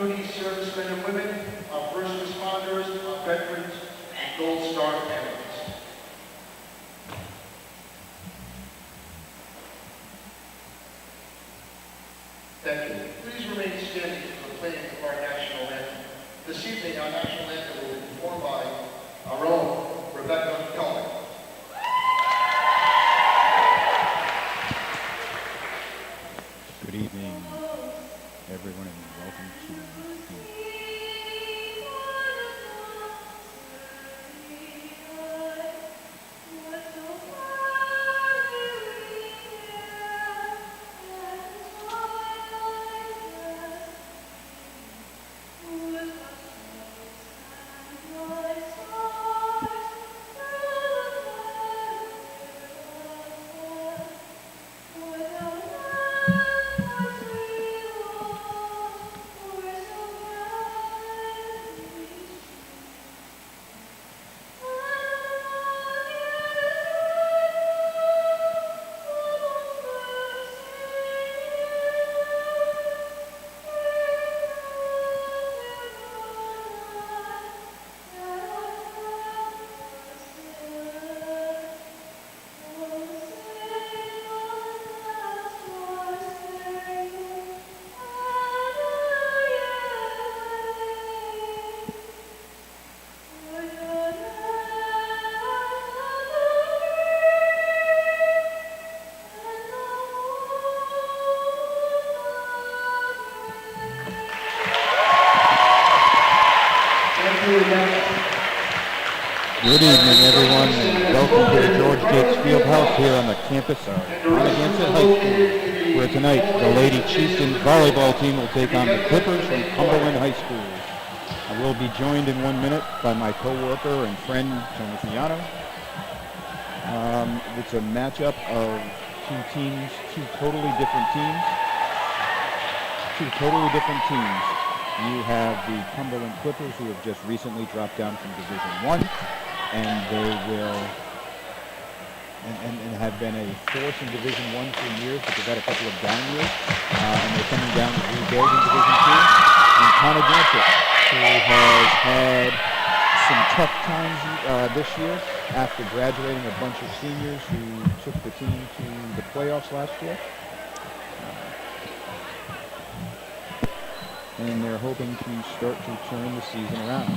duty servicemen and women, our first responders, our veterans, and Gold Star families. Thank you. Please remain standing for the playing of our national anthem. This evening, our national anthem will be performed by our own Rebecca Cohen. Good evening, everyone, and welcome to the Good evening, everyone, and welcome to the George Gates Fieldhouse here on the campus of Ponaganset High School, where tonight the Lady Chieftains volleyball team will take on the Clippers from Cumberland High School. I will be joined in 1 minute by my co-worker and friend, Tony Fiano. It's a matchup of two totally different teams. You have the Cumberland Clippers, who have just recently dropped down from Division I. And they will, and have been a force in Division I for years, but they've had a couple of down years, and they're coming down to rebuild in Division II. And Ponaganset, who has had some tough times this year after graduating a bunch of seniors who took the team to the playoffs last year. And they're hoping to start to turn the season around.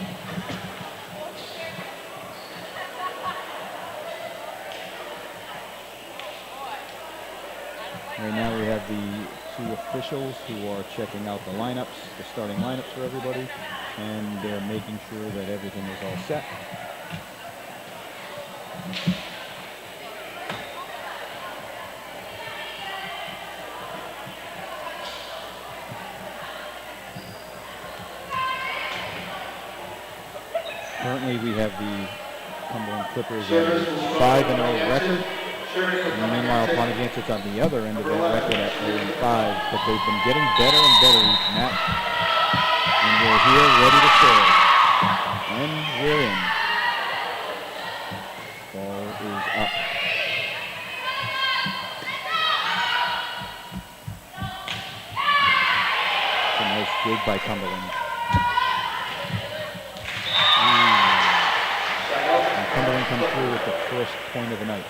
Right now we have the two officials who are checking out the lineups, the starting lineups for everybody, and they're making sure that everything is all set. Currently we have the Cumberland Clippers at a 5-0 record. And meanwhile, Ponaganset's on the other end of that record at 0-5, but they've been getting better and better each match. And we're here ready to serve. And we're in. Ball is up. It's a nice dig by Cumberland. And Cumberland comes through with the first point of the night.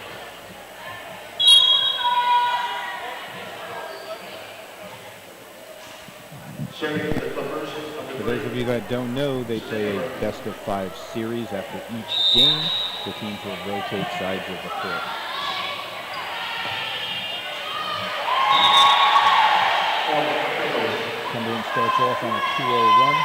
For those of you that don't know, they play a best-of-5 series after each game. The teams will rotate sides of the court. Cumberland starts off on a 2-0 run.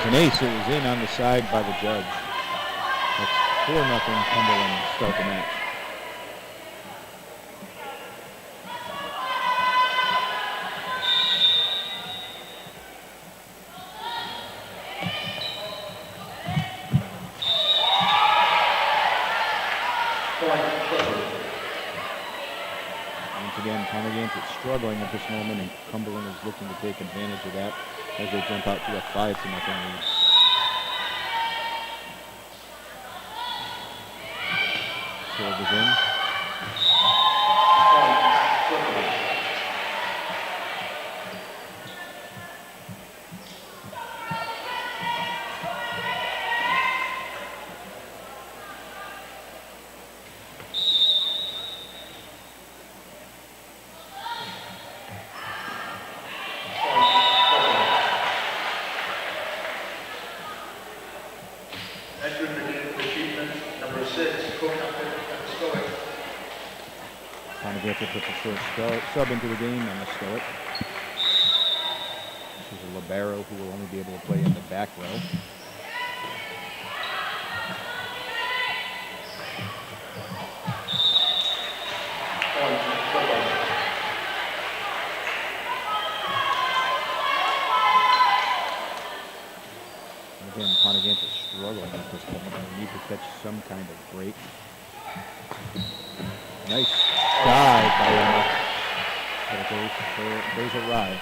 An ace. It was in on the side by the judge. That's 4-0 Cumberland start the match. again, Ponaganset struggling at this moment, and Cumberland is looking to take advantage of that as they jump out to a 5-0 lead. Serve is in. Ponaganset puts a short sub into the game on the Stoic. This is a libero who will only be able to play in the back row. Again, Ponaganset struggling at this moment. They need to catch some kind of break. Nice dive by but there's a ride.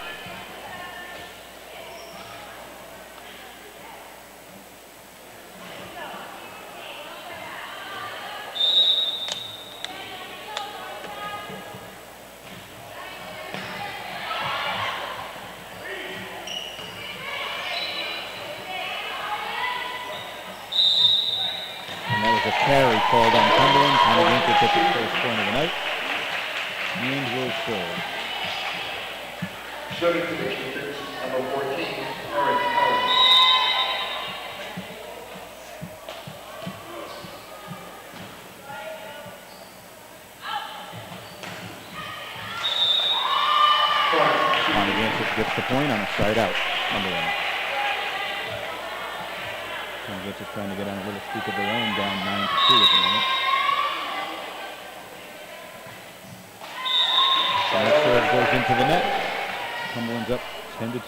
And that was a carry called on Cumberland. Ponaganset took his first point of the night. And will serve. Serving to the Chieftains, number 14, Eric Collins. Ponaganset gets the point on a side out. Cumberland. Ponaganset trying to get on a little streak of their own, down 9-2 at the moment. That serve goes into the net. Cumberland's up 10-2.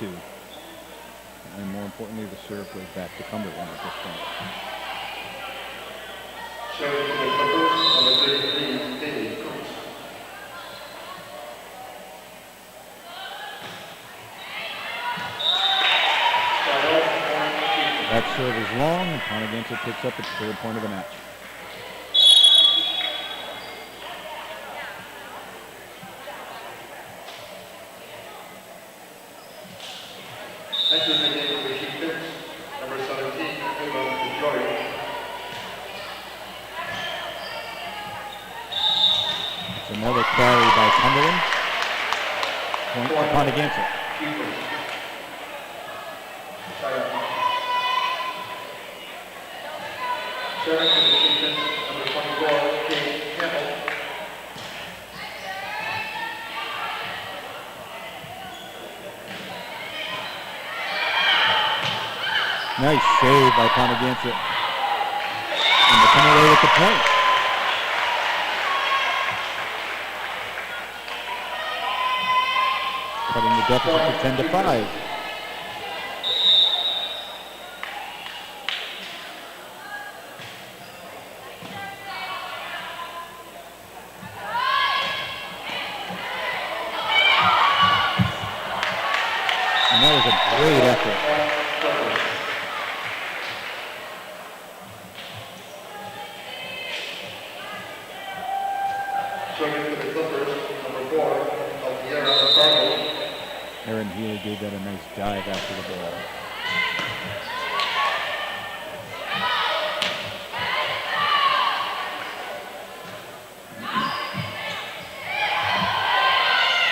And more importantly, the serve goes back to Cumberland at this point. Serving to the Clippers, number 33, David Cooks. That serve is long, and Ponaganset picks up its third point of the match. Entering the game for the Chieftains, number 17, Emma Joy. It's another carry by Cumberland. Point for Ponaganset. Serving to the Chieftains, number 24, Kate Campbell. Nice save by Ponaganset. And they come away with the point. Cutting the deficit to 10-5. And that was a great effort. Serving to the Clippers, number 4, Altiera Cargo. Aaron Healy gave that a nice dive after the ball.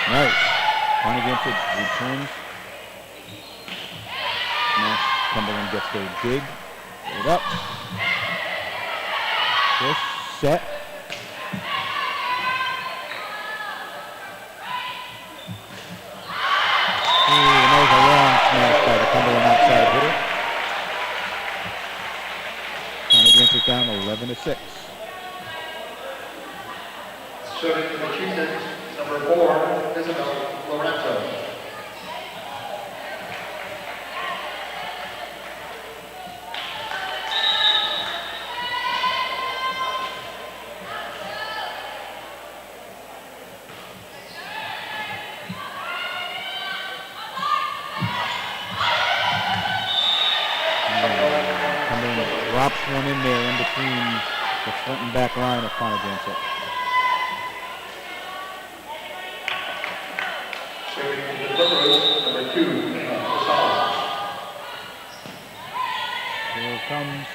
Nice. Ponaganset returns. Now Cumberland gets their dig. Get it up. Push. Set. And there's a long smash by the Cumberland outside hitter. Ponaganset down 11-6. Serving to the Chieftains, number 4, Isabel Lorenzo. Cumberland drops one in there in between the front and back line of Ponaganset. Serving the Clippers, number 2, Gonzalez. Here it comes.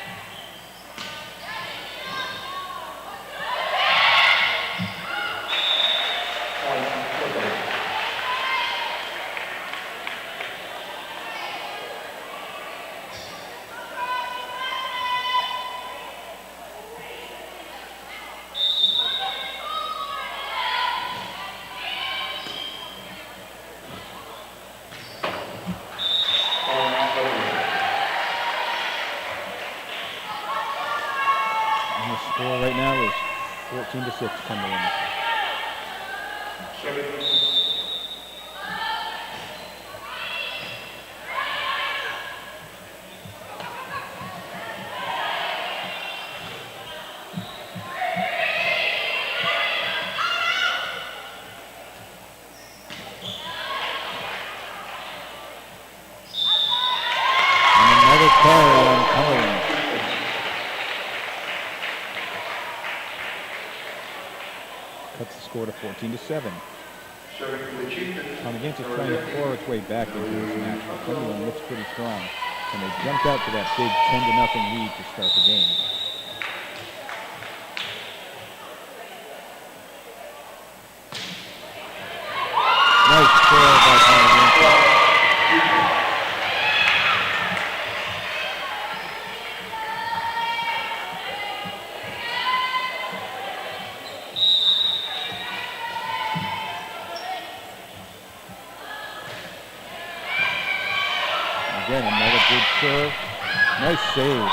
Score right now is 14-6 Cumberland. And another carry on Cumberland. Cuts the score to 14-7. Ponaganset trying to claw its way back into this match, but Cumberland looks pretty strong. And they jumped out to that big 10-0 lead to start the game. Nice throw by Ponaganset. Again, another good serve. Nice save.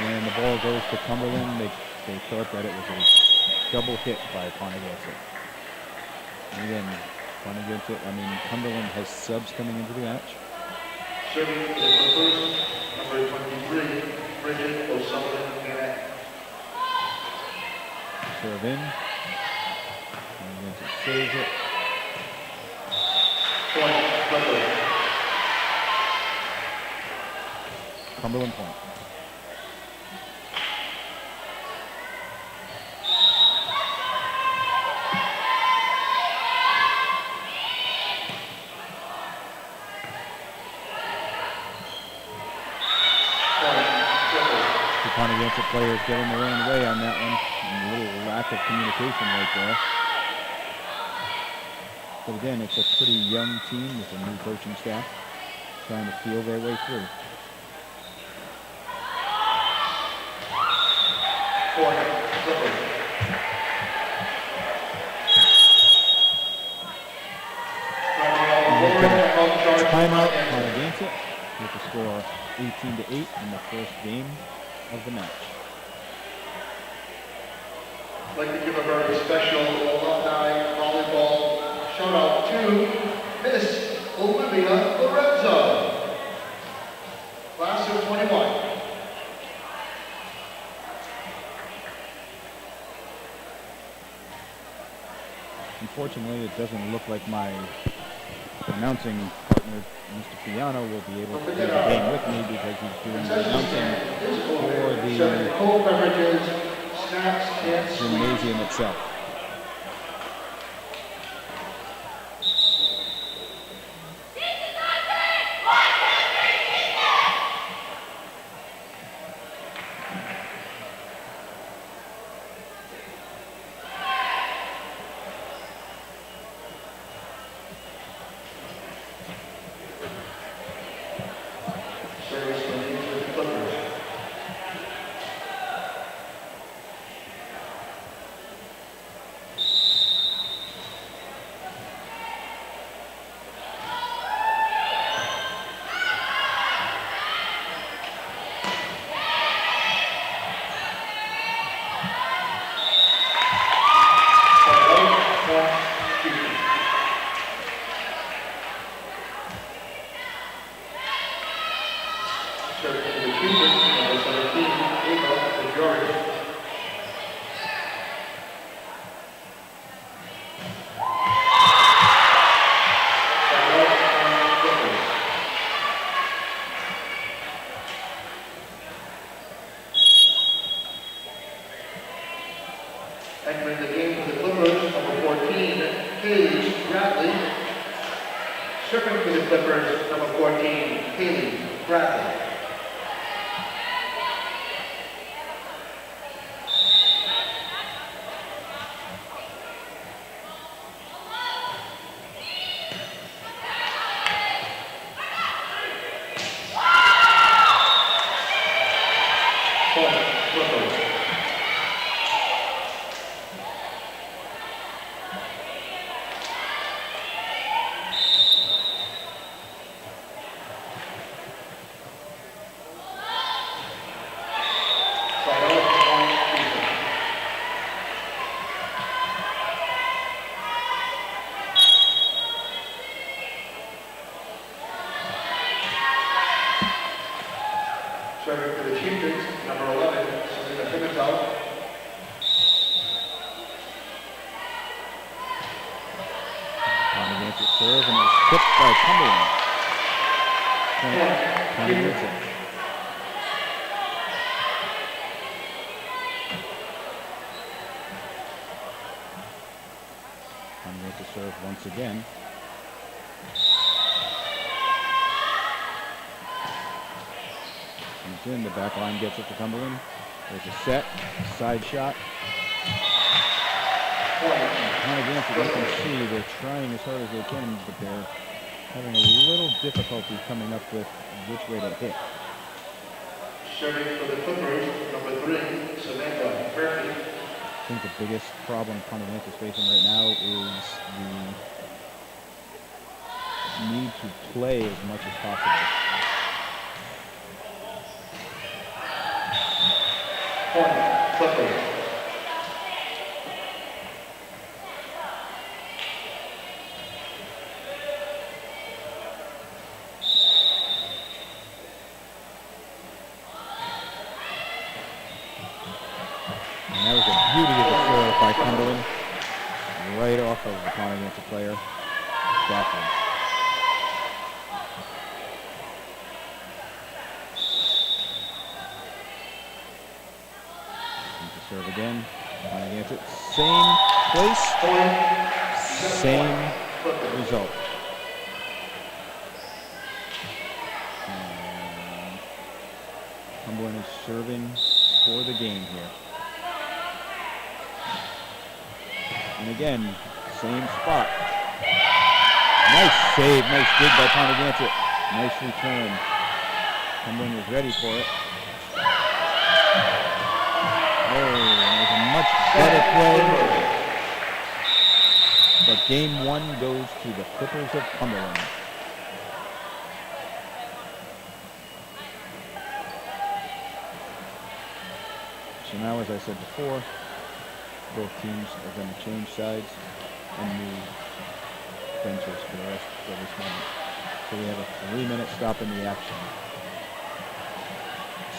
And the ball goes to Cumberland. They thought that it was a double hit by Ponaganset. And again, Cumberland has subs coming into the match. Serving is the first, number 23, Bridget O'Sullivan. Serve in. Ponaganset saves it. Cumberland point. The Ponaganset players getting their own way on that one. And a little lack of communication right there. But again, it's a pretty young team with a new coaching staff trying to feel their way through. Timeout, Ponaganset with the score 18-8 in the first game of the match. I'd like to give a very special alumni volleyball shout out to Miss Olivia Lorenzo, class of 21. Unfortunately, it doesn't look like my announcing partner, Mr. Piano, will be able to play the game with me because he's doing the announcing for the cold beverages, snacks, and gymnasium itself. game for the Clippers, number 14, Kaylee Bradley. Serving for the Clippers, number 14, Kaylee Bradley. Serving for the Chieftains, number 11, Selena Pimentel. Ponaganset serve, and it's tipped by Cumberland. Ponaganset. Ponaganset serve once again. Comes in, the back line gets it to Cumberland. There's a set, side shot. Ponaganset, you can see they're trying as hard as they can, but they're having a little difficulty coming up with which way to hit. Serving for the Clippers, number 3, Samantha Murphy. I think the biggest problem Ponaganset is facing right now is the need to play as much as possible. Clippers. And that was a beauty of a serve by Cumberland. Right off of the Ponaganset player. Backward. Serve again. Ponaganset. Same place. Same result. And Cumberland is serving for the game here. And again, same spot. Nice save, nice dig by Ponaganset. Nice return. Cumberland was ready for it. Oh, it was a much better play. But game 1 goes to the Clippers of Cumberland. So now, as I said before, both teams are going to change sides and move benches for the rest of this moment. So we have a 3-minute stop in the action.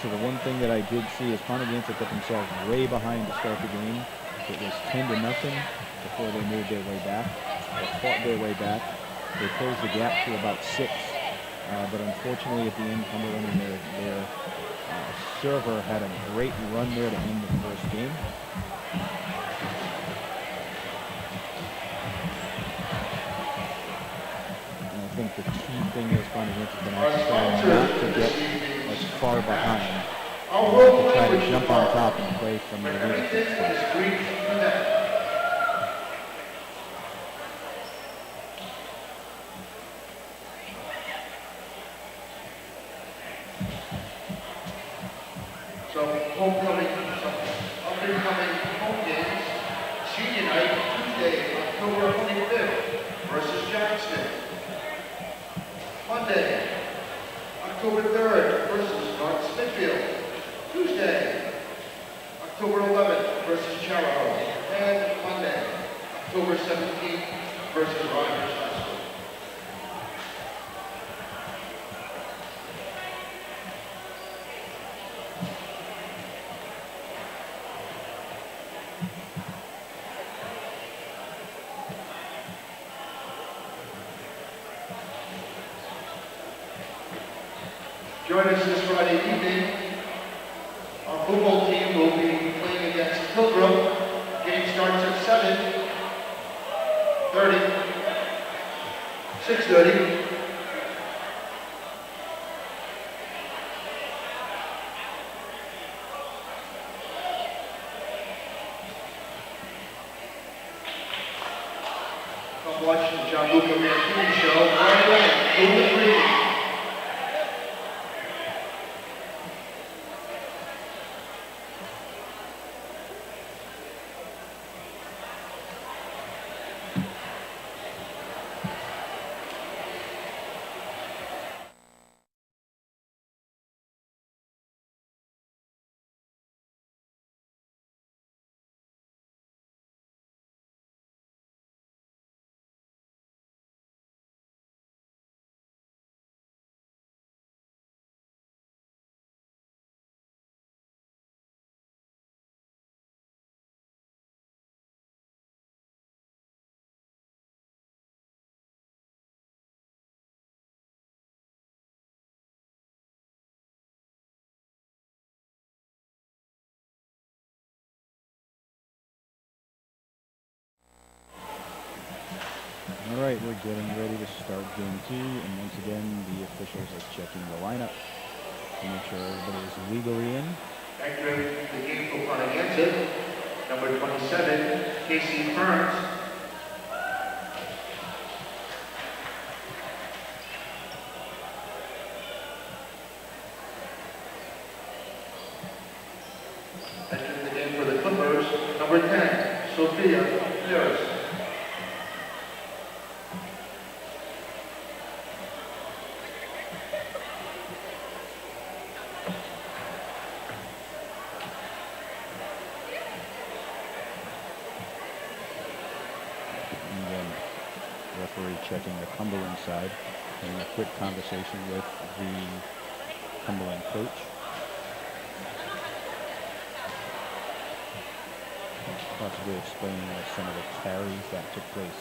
So the one thing that I did see is Ponaganset got themselves way behind to start the game. It was 10-0 before they moved their way back. They fought their way back. They closed the gap to about 6. But unfortunately at the end, Cumberland and their server had a great run there to end the first game. I think the key thing is Ponaganset's going to have to try not to get as far behind to try to jump on top and play from the leadership spot. So up and coming home games, senior night, Tuesday, October 25th versus Jackson. Monday, October 3rd versus North Smithfield. Tuesday, October 11th versus Charahoe. And Monday, October 17th versus Rogers High School. Join us this Friday evening. Our football team will be playing against Pilgrim. Game starts at 7. 27, 30, 6:30. Come watch the Gianluca Mancini show right away. Moving green. All right, we're getting ready to start game 2, and once again, the officials are checking the lineup to make sure everybody is legally in. Entering the game for Ponaganset, number 27, Casey Burns. Entering the game for the Clippers, number 10, Sophia Harris. Referee checking the Cumberland side, having a quick conversation with the Cumberland coach. Possibly explaining some of the carries that took place.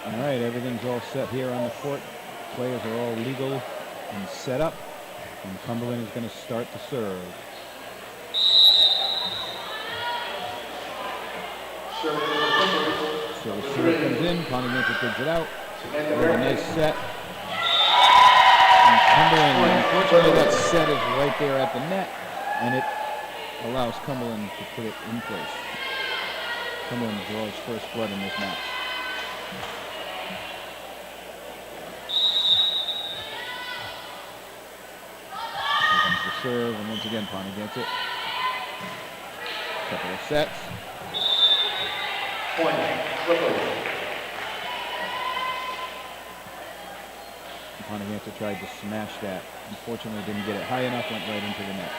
All right, everything's all set here on the court. Players are all legal and set up, and Cumberland is going to start to serve. So the serve comes in, Ponaganset digs it out. With a nice set. And Cumberland, unfortunately, that set is right there at the net, and it allows Cumberland to put it in place. Cumberland draws first blood in this match. Serve, and once again Ponaganset. Couple of sets. Point, Ponaganset tried to smash that. Unfortunately, didn't get it high enough, went right into the net.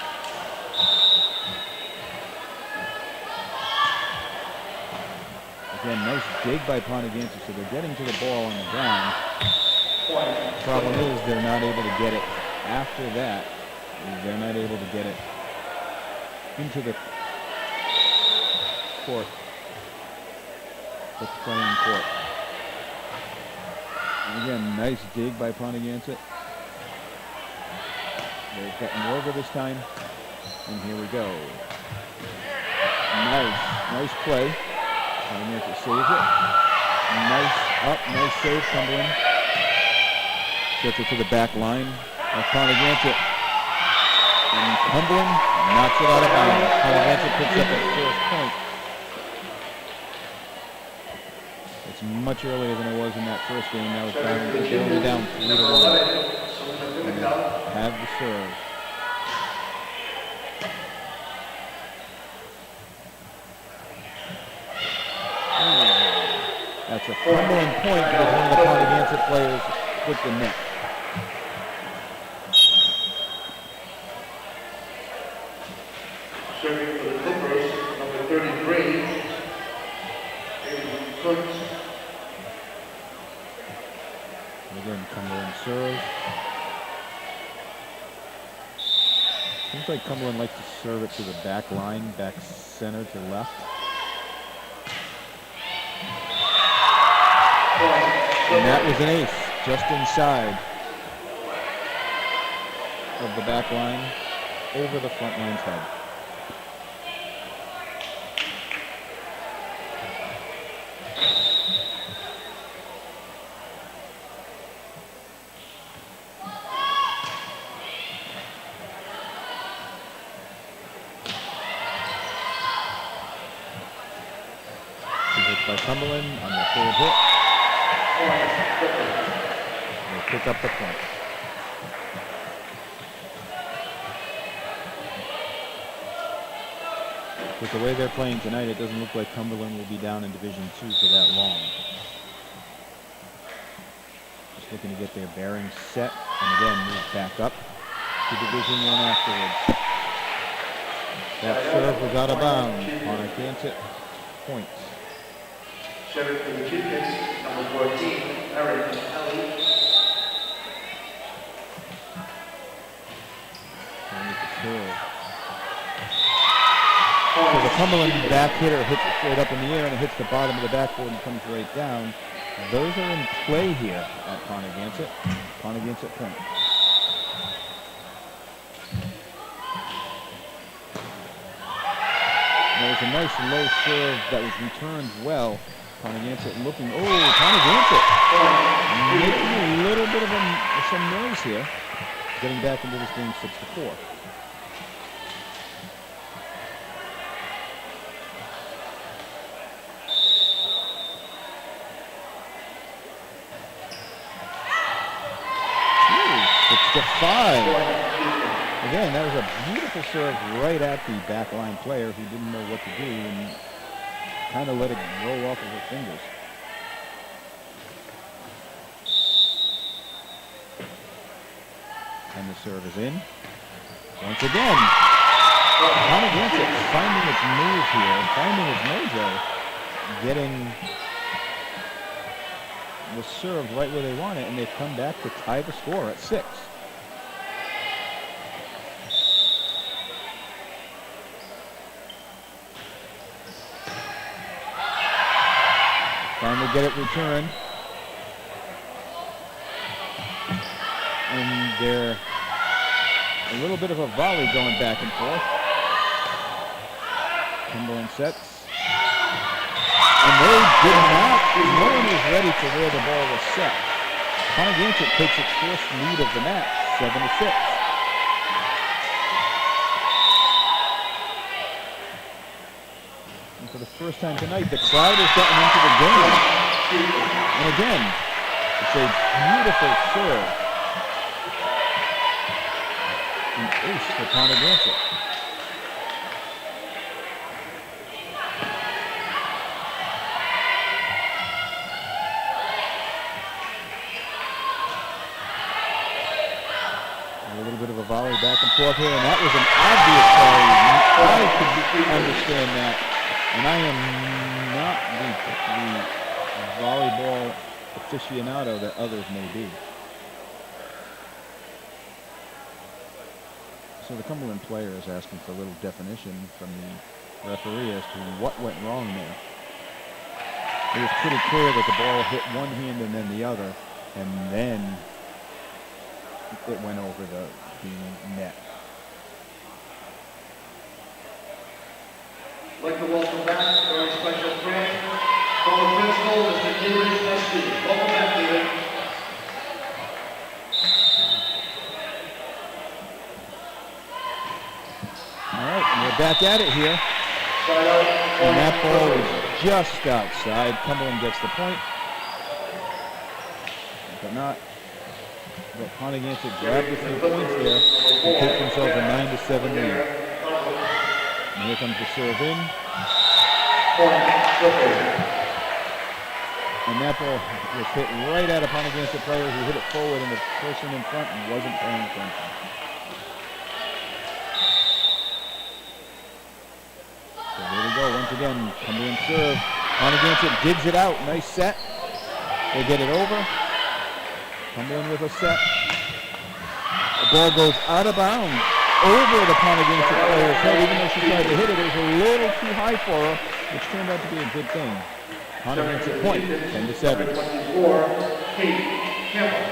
Again, nice dig by Ponaganset, so they're getting to the ball on the ground. Problem is, they're not able to get it after that. They're not able to get it into the court, the playing court. And again, nice dig by Ponaganset. They've gotten over this time, and here we go. Nice play. Ponaganset saves it. Nice save, Cumberland. Gets it to the back line of Ponaganset. And Cumberland knocks it out of bounds. Ponaganset picks up at first point. It's much earlier than it was in that first game. Now it's down, they're only down 3-1. And have the serve. That's a Cumberland point because one of the Ponaganset players put the net. Serving for the Clippers, number 33, Cooks. And again, Cumberland serve. Seems like Cumberland likes to serve it to the back line, back center to left. And that was an ace, just inside of the back line, over the front line's head. By Cumberland on the third hit. They pick up the point. With the way they're playing tonight, it doesn't look like Cumberland will be down in Division II for that long. Just looking to get their bearings set and again move back up to Division I afterwards. That serve was out of bounds. Ponaganset points. Serving for the Chiefs, number 14, Aaron Kelly. So the Cumberland back hitter hits it straight up in the air and it hits the bottom of the backboard and comes right down. Those are in play here at Ponaganset. Ponaganset point. That was a nice low serve that was returned well. Ponaganset looking, Ponaganset making a little bit of some noise here. Getting back into this game 6-4. Ooh, 6-5. Again, that was a beautiful serve right at the backline player who didn't know what to do and kind of let it roll off of her fingers. And the serve is in. Once again, Ponaganset finding its move here, finding its mojo, getting the serve right where they want it, and they've come back to tie the score at 6. Trying to get it returned. And they're a little bit of a volley going back and forth. Cumberland sets. And they did not, no one was ready for where the ball was set. Ponaganset takes its first lead of the match, 7-6. And for the first time tonight, the crowd has gotten into the game. And again, it's a beautiful serve. An ace for Ponaganset. A little bit of a volley back and forth here, and that was an obvious play. I could understand that, and I am not the volleyball aficionado that others may be. So the Cumberland player is asking for a little definition from the referee as to what went wrong there. It was pretty clear that the ball hit one hand and then the other, and then it went over the net. I'd like to welcome back a very special friend, former principal, Mr. David Nesty. Welcome back, David. All right, and we're back at it here. And that ball is just outside. Cumberland gets the point. But not. But Ponaganset grabbed a few points there and take themselves a 9-7 lead. And here comes the serve in. And that ball was hit right at a Ponaganset player who hit it forward, and the person in front wasn't paying attention. So there we go. Once again, Cumberland serve. Ponaganset digs it out. Nice set. They get it over. Cumberland with a set. The ball goes out of bounds over the Ponaganset player's head. Even though she tried to hit it, it was a little too high for her, which turned out to be a good thing. Ponaganset point, 10-7. 24, Kate Campbell.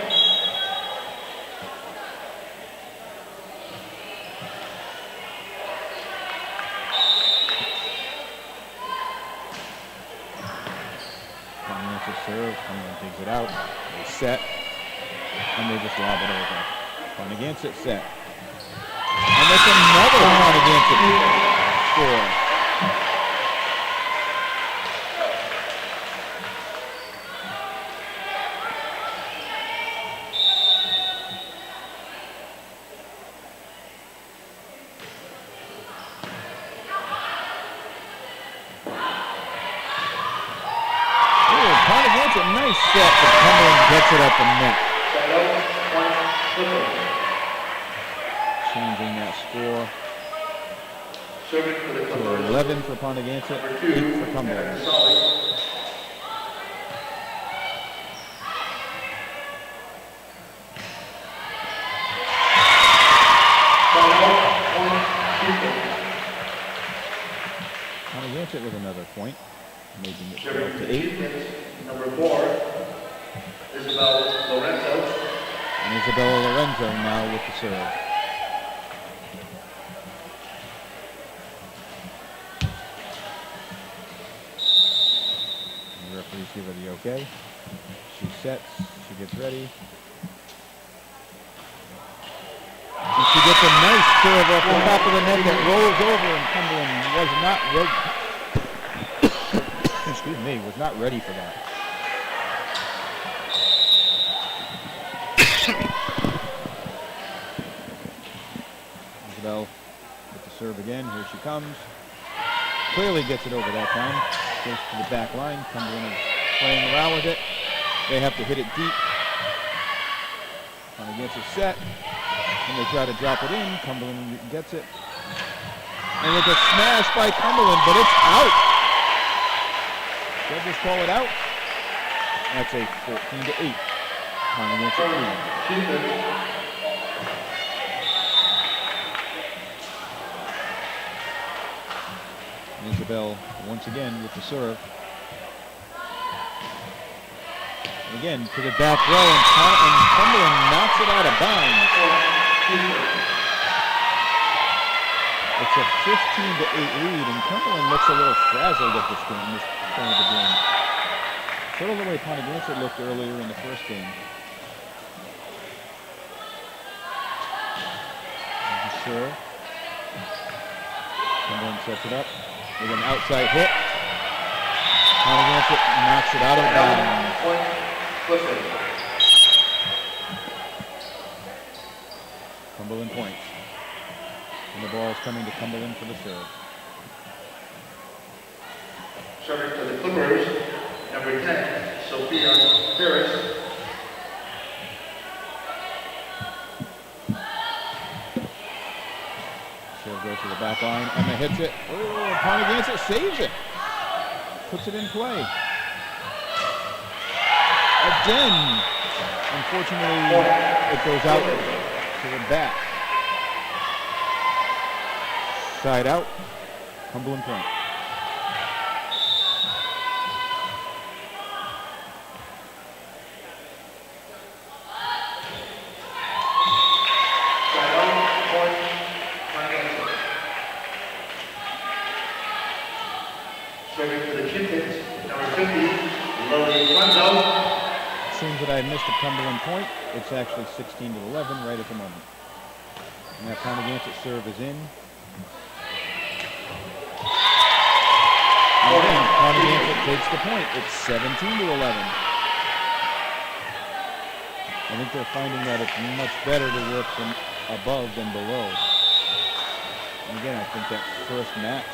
Ponaganset serve, Cumberland takes it out, they set, and they just lob it over. Ponaganset set. And that's another Ponaganset score. Ponaganset, nice set, but Cumberland gets it at the net. Changing that score to 11 for Ponaganset, 8 for Cumberland. Ponaganset with another point, making it 12-8. Number 4, Isabel Lorenzo. And Isabella Lorenzo now with the serve. The referees give her the okay. She sets, she gets ready. And she gets a nice serve off the top of the net that rolls over, and Cumberland was not ready. Excuse me, was not ready for that. Isabel with the serve again. Here she comes. Clearly gets it over that time. Goes to the back line. Cumberland is playing around with it. They have to hit it deep. Ponaganset set. And they try to drop it in. Cumberland gets it. And it's a smash by Cumberland, but it's out. Judges call it out. That's a 14-8. Ponaganset lead. Isabel once again with the serve. Again to the back row, and Cumberland knocks it out of bounds. It's a 15-8 lead, and Cumberland looks a little frazzled at this point of the game. Sort of the way Ponaganset looked earlier in the first game. There's the serve. Cumberland sets it up with an outside hit. Ponaganset knocks it out of bounds. Cumberland points. And the ball is coming to Cumberland for the serve. Serving to the Clippers, number 10, Sophia Ferris. Serve goes to the back line. Emma hits it. Oh, Ponaganset saves it. Puts it in play. Again. Unfortunately, it goes out to the back. Side out. Cumberland point. Serving for the Chickens, number 50, Lily Renzo. Seems that I missed a Cumberland point. It's actually 16-11 right at the moment. And that Ponaganset serve is in. And again, Ponaganset takes the point. It's 17-11. I think they're finding that it's much better to work from above than below. And again, I think that first match,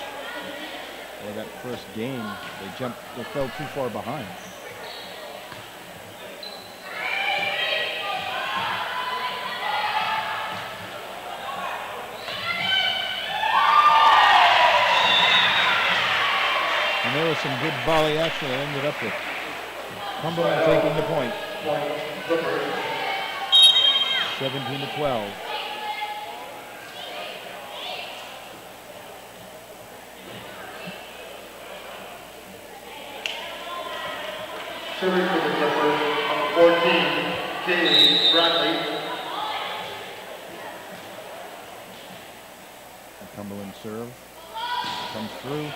or that first game, they fell too far behind. And there was some good volley action that ended up with Cumberland taking the point. Clippers. 17-12. Serving for the Clippers, number 14, Kaylee Bradley. Cumberland serve comes through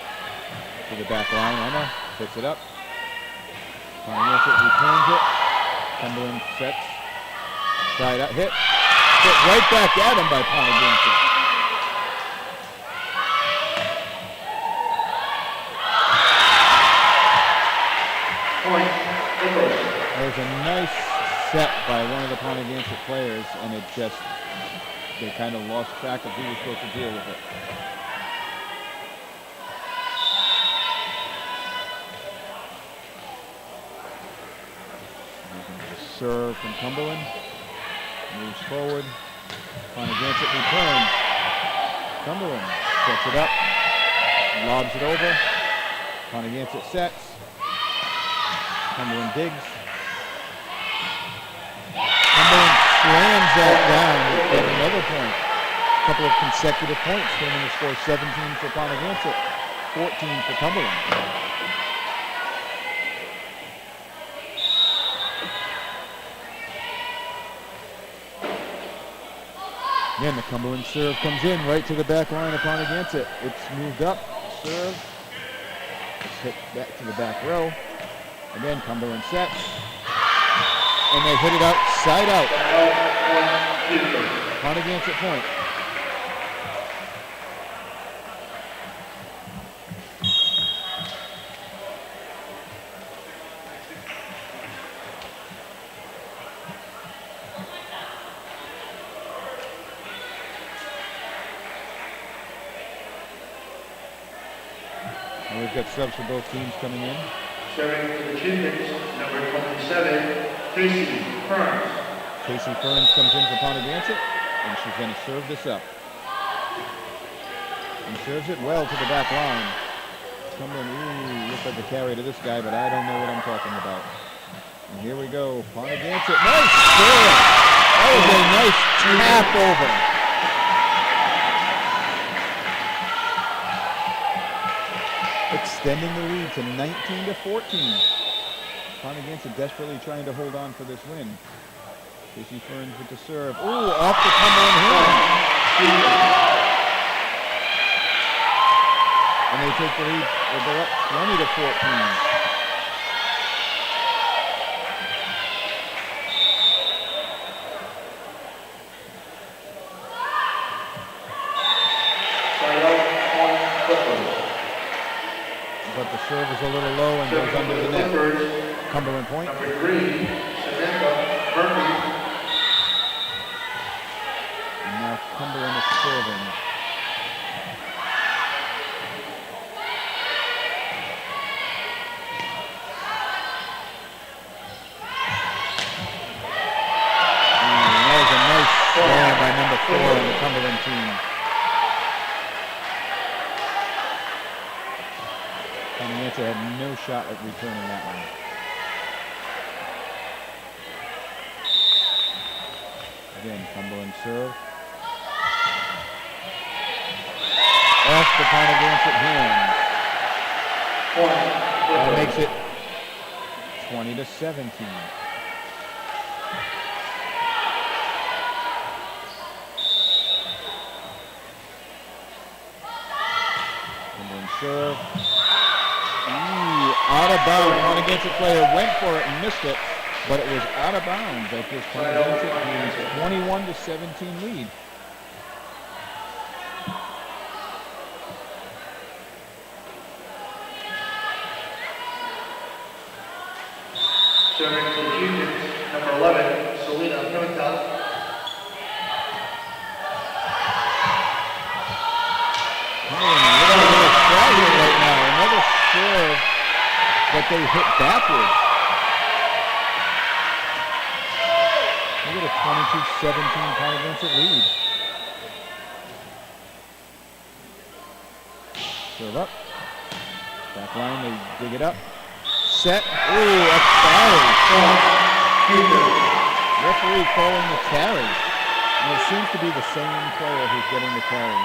to the back line. Emma picks it up. Ponaganset returns it. Cumberland sets. Side up, hit right back at him by Ponaganset. Point, Clippers. That was a nice set by one of the Ponaganset players, and it just, they kind of lost track of who was supposed to deal with it. Serve from Cumberland. Moves forward. Ponaganset returns. Cumberland sets it up. Lobs it over. Ponaganset sets. Cumberland digs. Cumberland slams that down to get another point. A couple of consecutive points, turning the score 17 for Ponaganset, 14 for Cumberland. Again, the Cumberland serve comes in right to the back line of Ponaganset. It's moved up, serve. It's hit back to the back row. Again, Cumberland sets. And they hit it out, side out. Ponaganset point. And we've got subs for both teams coming in. Serving for the Chieftains, number 27, Casey Burns. Casey Burns comes in for Ponaganset, and she's going to serve this up. And serves it well to the back line. Cumberland, looks like a carry to this guy, but I don't know what I'm talking about. And here we go, Ponaganset, nice serve! That was a nice tap over. Extending the lead to 19-14. Ponaganset desperately trying to hold on for this win. Casey Burns with the serve. Ooh, off the Cumberland hand. And they take the lead. They're up 20-14. But the serve is a little low and goes under the net. Cumberland point. Number 3, Samantha Murphy. And now Cumberland is serving. And that was a nice slam by number 4 on the Cumberland team. Ponaganset had no shot at returning that one. Again, Cumberland serve. Off the Ponaganset hand. That makes it 20-17. Cumberland serve. Out of bounds. Ponaganset player went for it and missed it, but it was out of bounds. That gives Ponaganset team's 21-17 lead. Serving for the Chieftains, number 11, Selena Pimentel. Looking a little fragile right now. Another serve that they hit backwards. Look at a 22-17 Ponaganset lead. Serve up. Back line, they dig it up. Set. Ooh, a carry. Referee calling the carry. And it seems to be the same player who's getting the carry.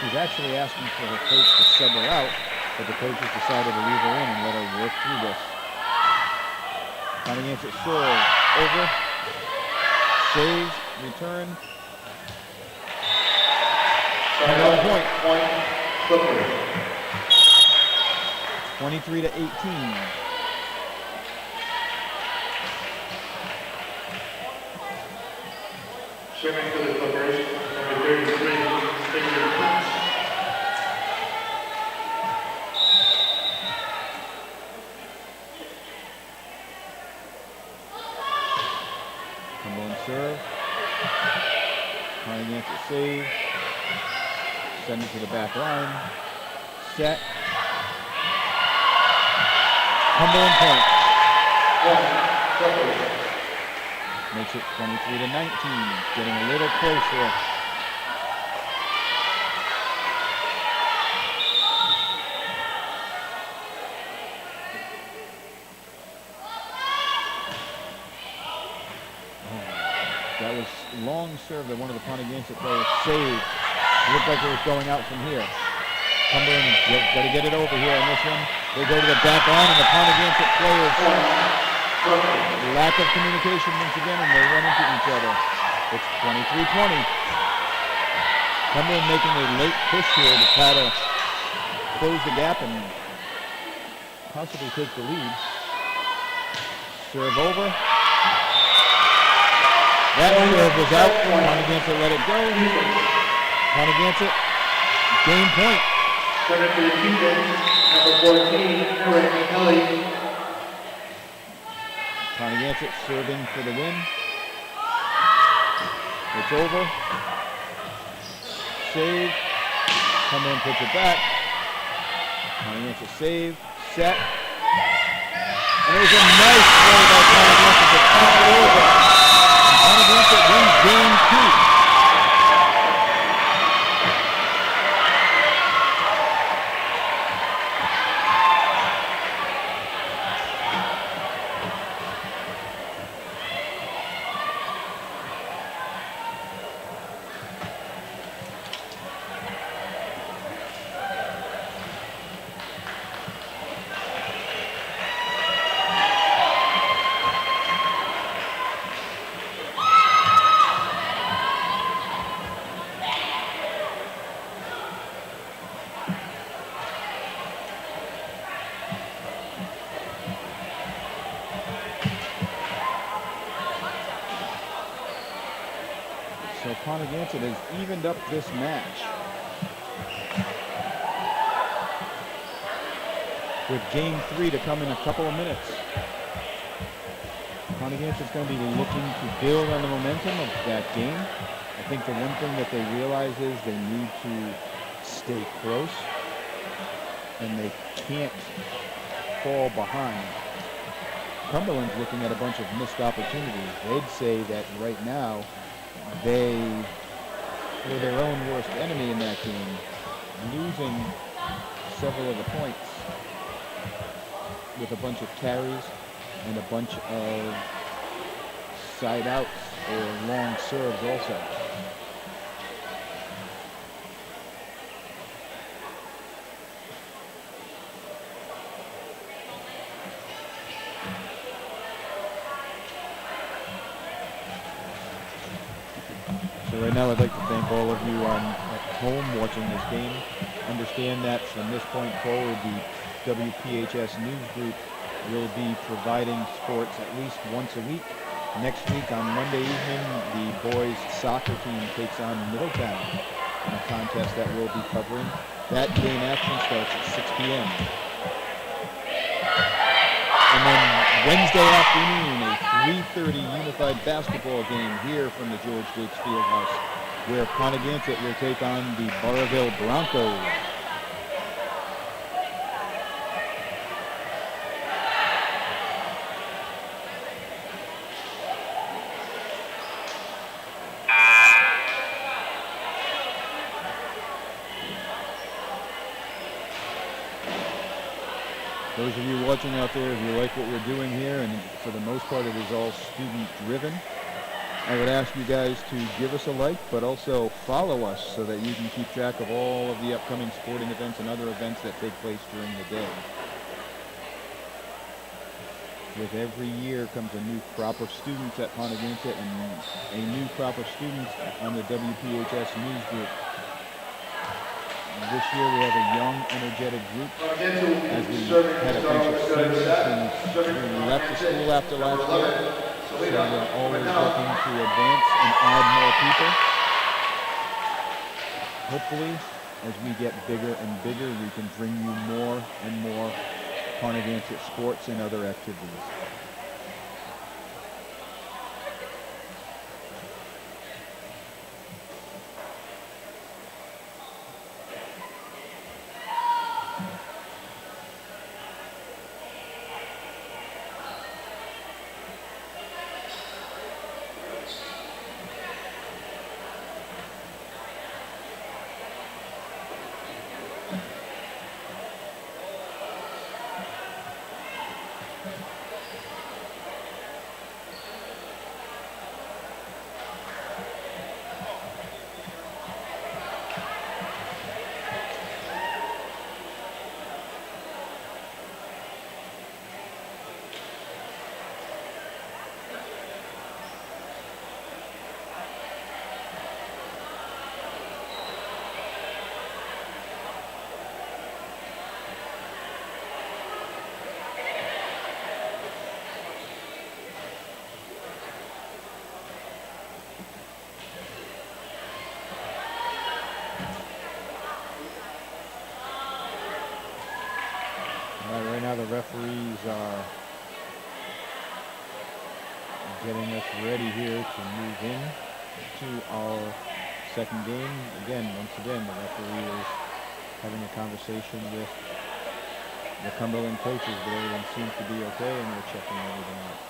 She's actually asking for her coach to sub her out, but the coaches decided to leave her in and let her work through this. Ponaganset serve, over, save, return. Another point. Clippers. 23-18. Serving for the Clippers, number 33, Figure Prince. Cumberland serve. Ponaganset save. Send it to the back line. Set. Cumberland point. Clippers. Makes it 23-19. Getting a little closer. That was long serve that one of the Ponaganset players saved. Looked like it was going out from here. Cumberland got to get it over here on this one. They go to the back line, and the Ponaganset players, lack of communication once again, and they run into each other. It's 23-20. Cumberland making a late push here to try to close the gap and possibly take the lead. Serve over. That serve was out. Ponaganset let it go. Ponaganset, game point. Serving for the Cubans, number 14, Eric Kelly. Ponaganset serving for the win. It's over. Save. Cumberland puts it back. Ponaganset save. Set. And there's a nice play by Ponaganset to turn it over. Ponaganset wins game 2. So Ponaganset has evened up this match with game 3 to come in a couple of minutes. Ponaganset's going to be looking to build on the momentum of that game. I think the one thing that they realize is they need to stay close and they can't fall behind. Cumberland's looking at a bunch of missed opportunities. They'd say that right now they were their own worst enemy in that game, losing several of the points with a bunch of carries and a bunch of side outs or long serves also. So right now I'd like to thank all of you at home watching this game. Understand that from this point forward, the WPHS News Group will be providing sports at least once a week. Next week on Monday evening, the boys soccer team takes on Middletown in a contest that we'll be covering. That game action starts at 6 p.m. And then Wednesday afternoon, a 3:30 unified basketball game here from the George Gates Fieldhouse, where Ponaganset will take on the Burrillville Broncos. Those of you watching out there, if you like what we're doing here, and for the most part it is all student driven, I would ask you guys to give us a like, but also follow us so that you can keep track of all of the upcoming sporting events and other events that take place during the day. With every year comes a new crop of students at Ponaganset and a new crop of students on the WPHS News Group. This year we have a young, energetic group as we had a bunch of seniors who left the school after last year. So we're always looking to advance and add more people. Hopefully, as we get bigger and bigger, we can bring you more and more Ponaganset sports and other activities. Right now the referees are getting us ready here to move in to our second game. Once again, the referee is having a conversation with the Cumberland coaches, but everything seems to be okay and we're checking everything out.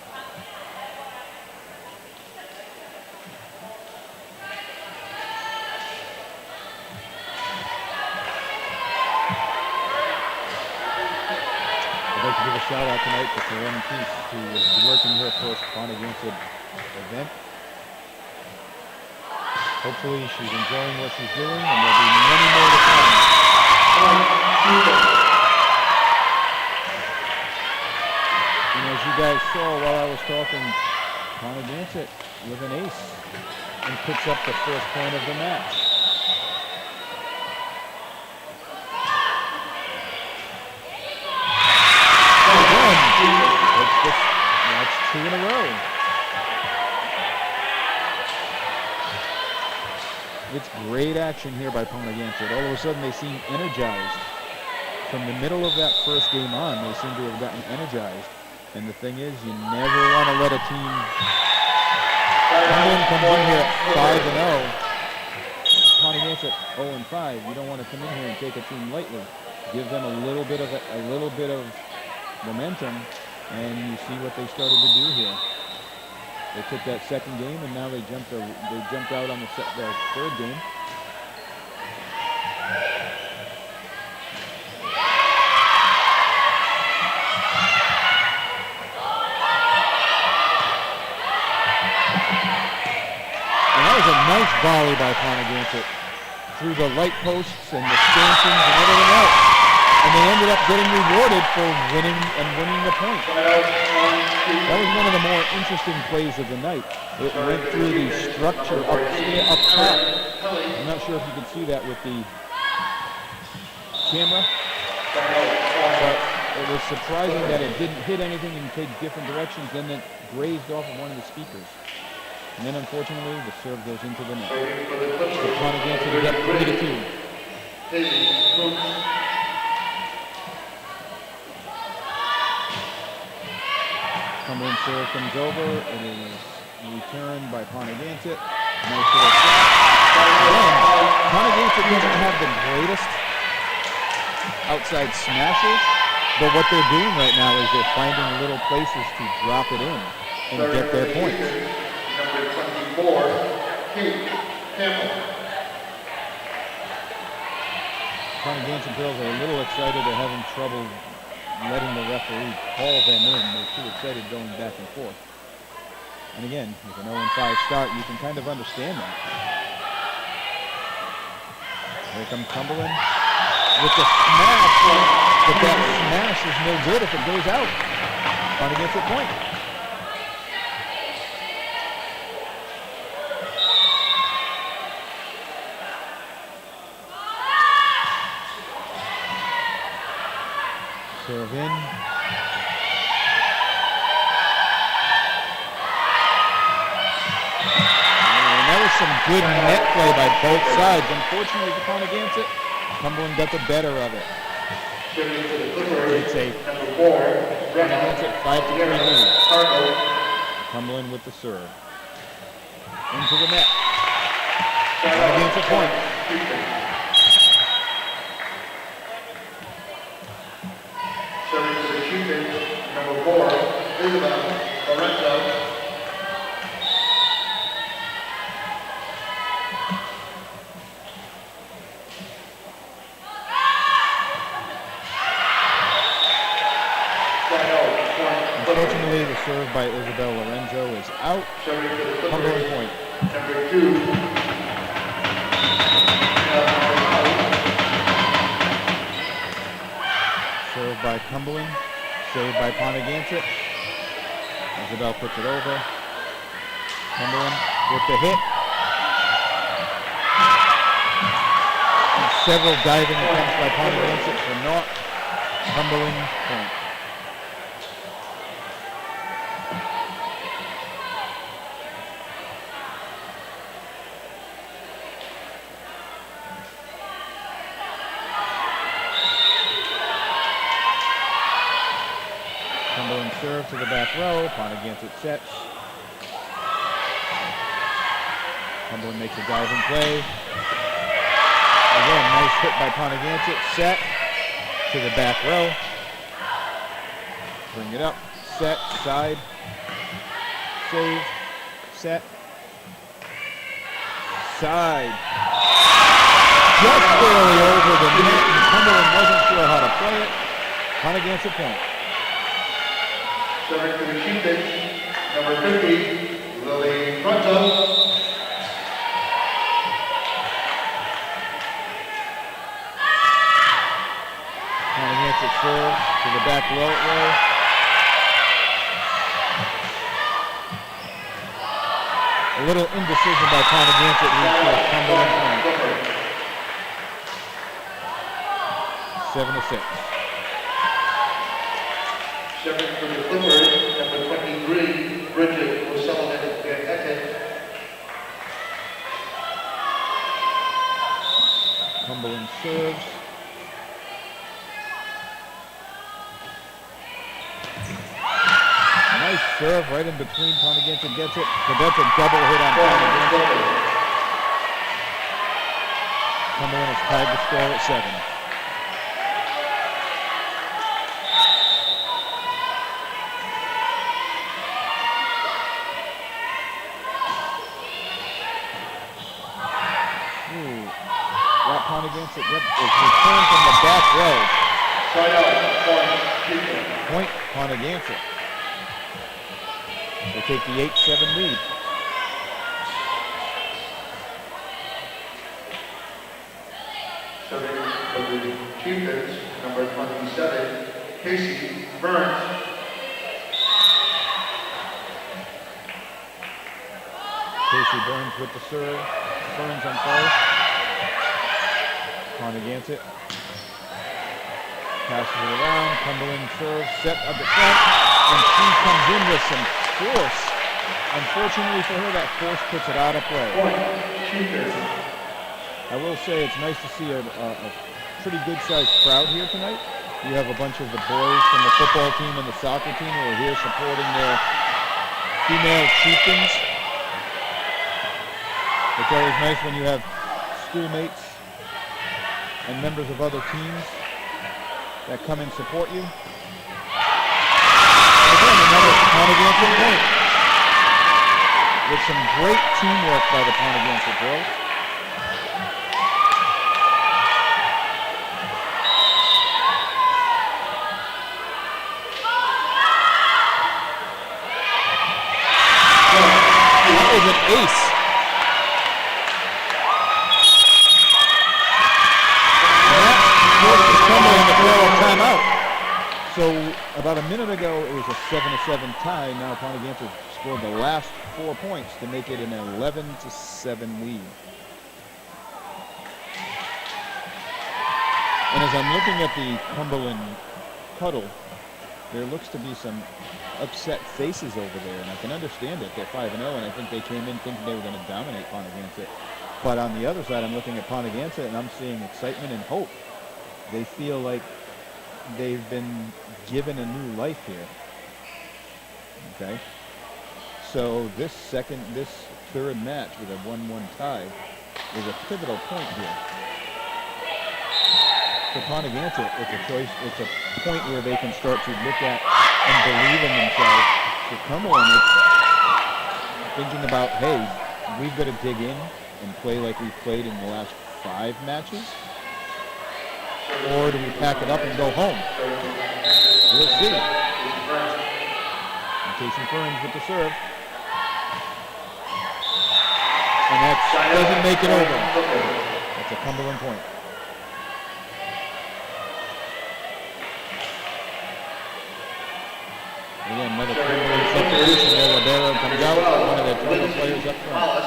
I'd like to give a shout out tonight to Corinne Peace, who is working her first Ponaganset event. Hopefully she's enjoying what she's doing, and there'll be many more to come. And as you guys saw while I was talking, Ponaganset with an ace and picks up the first point of the match. That's two in a row. It's great action here by Ponaganset. All of a sudden they seem energized. From the middle of that first game on, they seem to have gotten energized. And the thing is, you never want to let a team come in here at 5-0. Ponaganset 0-5. You don't want to come in here and take a team lightly. Give them a little bit of momentum, and you see what they started to do here. They took that second game, and now they jumped out on the third game. And that was a nice volley by Ponaganset through the light posts and the stanchions and everything else. And they ended up getting rewarded for winning the point. That was one of the more interesting plays of the night. It went through the structure up top. I'm not sure if you can see that with the camera, but it was surprising that it didn't hit anything and take different directions, then it grazed off of one of the speakers. And then unfortunately the serve goes into the net. So Ponaganset to get 3-2. Cumberland serve comes over. It is returned by Ponaganset. Nice little shot. Again, Ponaganset doesn't have the greatest outside smashes, but what they're doing right now is they're finding little places to drop it in and get their points. Number 24, Kate Campbell. Ponaganset girls are a little excited. They're having trouble letting the referee call them in. They're too excited going back and forth. And again, with an 0-5 start, you can kind of understand that. Here comes Cumberland with the smash, but that smash is no good if it goes out. Ponaganset point. Serve in. And that was some good net play by both sides. Unfortunately for Ponaganset, Cumberland got the better of it. It's a Ponaganset 5-3 lead. Cumberland with the serve. Into the net. Ponaganset point. Serving to the Cupid, number 4, Isabel Lorenzo. Unfortunately, the serve by Isabel Lorenzo is out. Serving to the Cumberland point. number 2, Served by Cumberland, saved by Ponaganset. Isabel puts it over. Cumberland with the hit. And several diving attempts by Ponaganset for naught. Cumberland point. Cumberland serve to the back row. Ponaganset sets. Cumberland makes a diving play. Again, nice hit by Ponaganset. Set to the back row. Bring it up. Set. Side. Save. Set. Side. Just barely over the net, and Cumberland wasn't sure how to play it. Ponaganset point. serving to the Cupid, number 50, Lily Fronto. Ponaganset serve to the back row. A little indecision by Ponaganset leads to a Cumberland point. 7-6. Serving for the Clippers, number 23, Bridget O'Sullivan Van Etten. Cumberland serves. Nice serve right in between. Ponaganset gets it, but that's a double hit on Ponaganset. Cumberland has tied the score at 7. Ponaganset is returned from the back row. Side out, point, Point Ponaganset. They take the 8-7 lead. serving for the Cupids, number 27, Casey Burns. Casey Burns with the serve. Burns on first. Ponaganset passes it around. Cumberland serves, set up the front, and she comes in with some force. Unfortunately for her, that force puts it out of play. Point, Cupids. I will say it's nice to see a pretty good-sized crowd here tonight. You have a bunch of the boys from the football team and the soccer team who are here supporting their female chieftains. It's always nice when you have schoolmates and members of other teams that come and support you. And again, another Ponaganset point. With some great teamwork by the Ponaganset girls. was an ace. And that forced Cumberland to throw a timeout. So about a minute ago, it was a 7-7 tie. Now Ponaganset scored the last 4 points to make it an 11-7 lead. And as I'm looking at the Cumberland huddle, there looks to be some upset faces over there, and I can understand it. They're 5-0, and I think they came in thinking they were going to dominate Ponaganset. But on the other side, I'm looking at Ponaganset, and I'm seeing excitement and hope. They feel like they've been given a new life here. Okay? So this third match with a 1-1 tie is a pivotal point here. For Ponaganset, it's a choice. It's a point where they can start to look at and believe in themselves. For Cumberland, it's thinking about, hey, we've got to dig in and play like we've played in the last 5 matches, or do we pack it up and go home? We'll see. Casey Ferns with the serve, and that doesn't make it over. That's a Cumberland point. Again, another Cumberland substitution there. Libero comes out, one of their trouble players up front.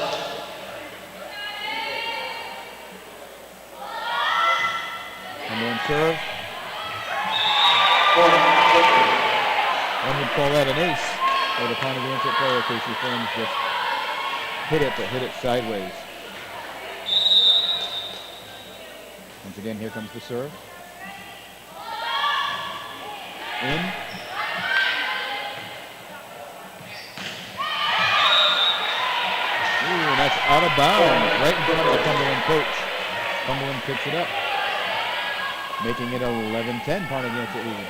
Cumberland serve. One would call that an ace. Or the Ponaganset player, Casey Ferns, just hit it, but hit it sideways. Once again, here comes the serve. In. And that's out of bounds, right in front of the Cumberland coach. Cumberland picks it up, making it 11-10, Ponaganset lead.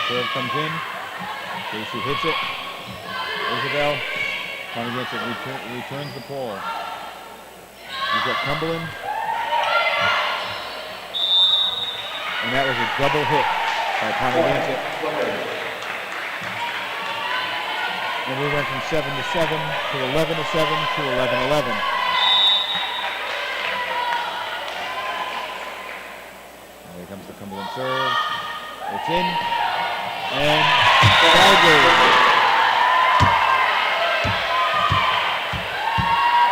Serve comes in, Casey hits it, Isabel, Ponaganset returns the ball. He's got Cumberland, and that was a double hit by Ponaganset. And we went from 7-7 to 11-7 to 11-11. And here comes the Cumberland serve. It's in. And sideways.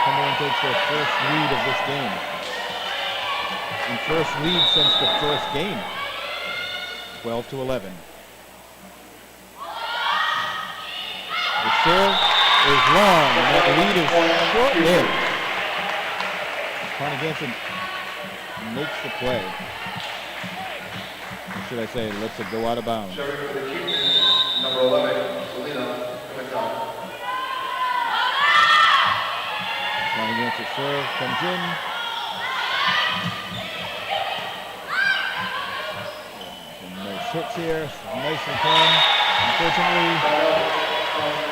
Cumberland takes their first lead of this game. And first lead since the first game. 12-11. The serve is long, and that lead is short-lived. Ponaganset makes the play. Or should I say, lets it go out of bounds. Serving for the Keepers, number 11, Selena Quintal. Ponaganset serve comes in. Hits here, nice return. Unfortunately,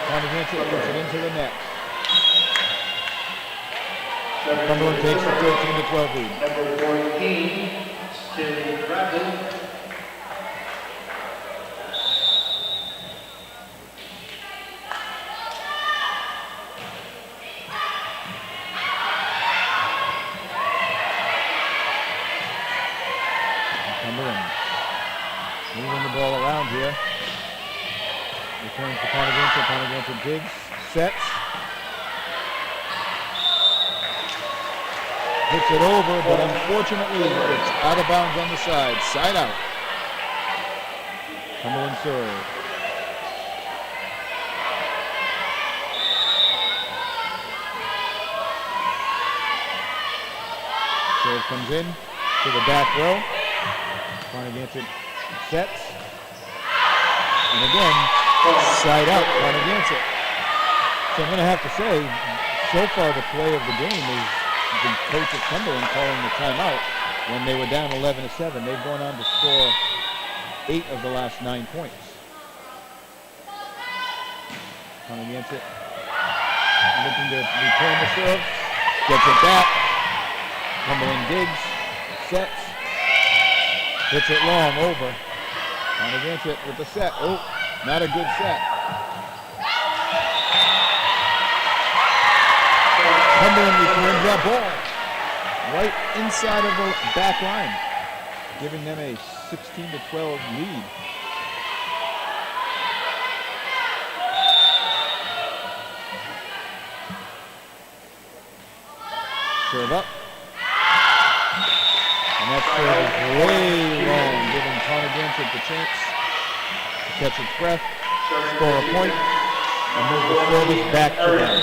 Ponaganset puts it into the net. Cumberland takes the 13-12 lead. Number 14, Tim Bradley. Cumberland moving the ball around here. Returns to Ponaganset. Ponaganset digs, sets. Hits it over, but unfortunately it's out of bounds on the side. Side out. Cumberland serve. Serve comes in to the back row. Ponaganset sets. And again, side out, Ponaganset. So I'm going to have to say, so far the play of the game is the coach of Cumberland calling the timeout when they were down 11-7. They've gone on to score 8 of the last 9 points. Ponaganset looking to return the serve. Gets it back. Cumberland digs, sets, hits it long over. Ponaganset with the set. Oh, not a good set. Cumberland returns that ball right inside of the back line, giving them a 16-12 lead. Serve up. And that serve is way long, giving Ponaganset the chance to catch its breath, score a point, and move the service back to them.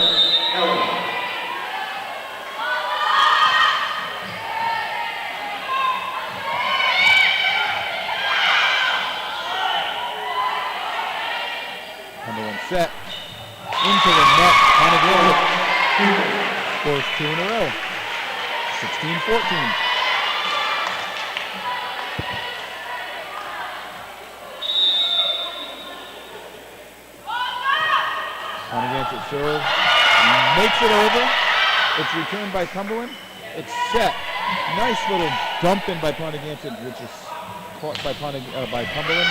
Cumberland set into the net. Ponaganset scores 2 in a row. 16-14. Ponaganset serve, makes it over. It's returned by Cumberland. It's set. Nice little dump in by Ponaganset, which is caught by Cumberland.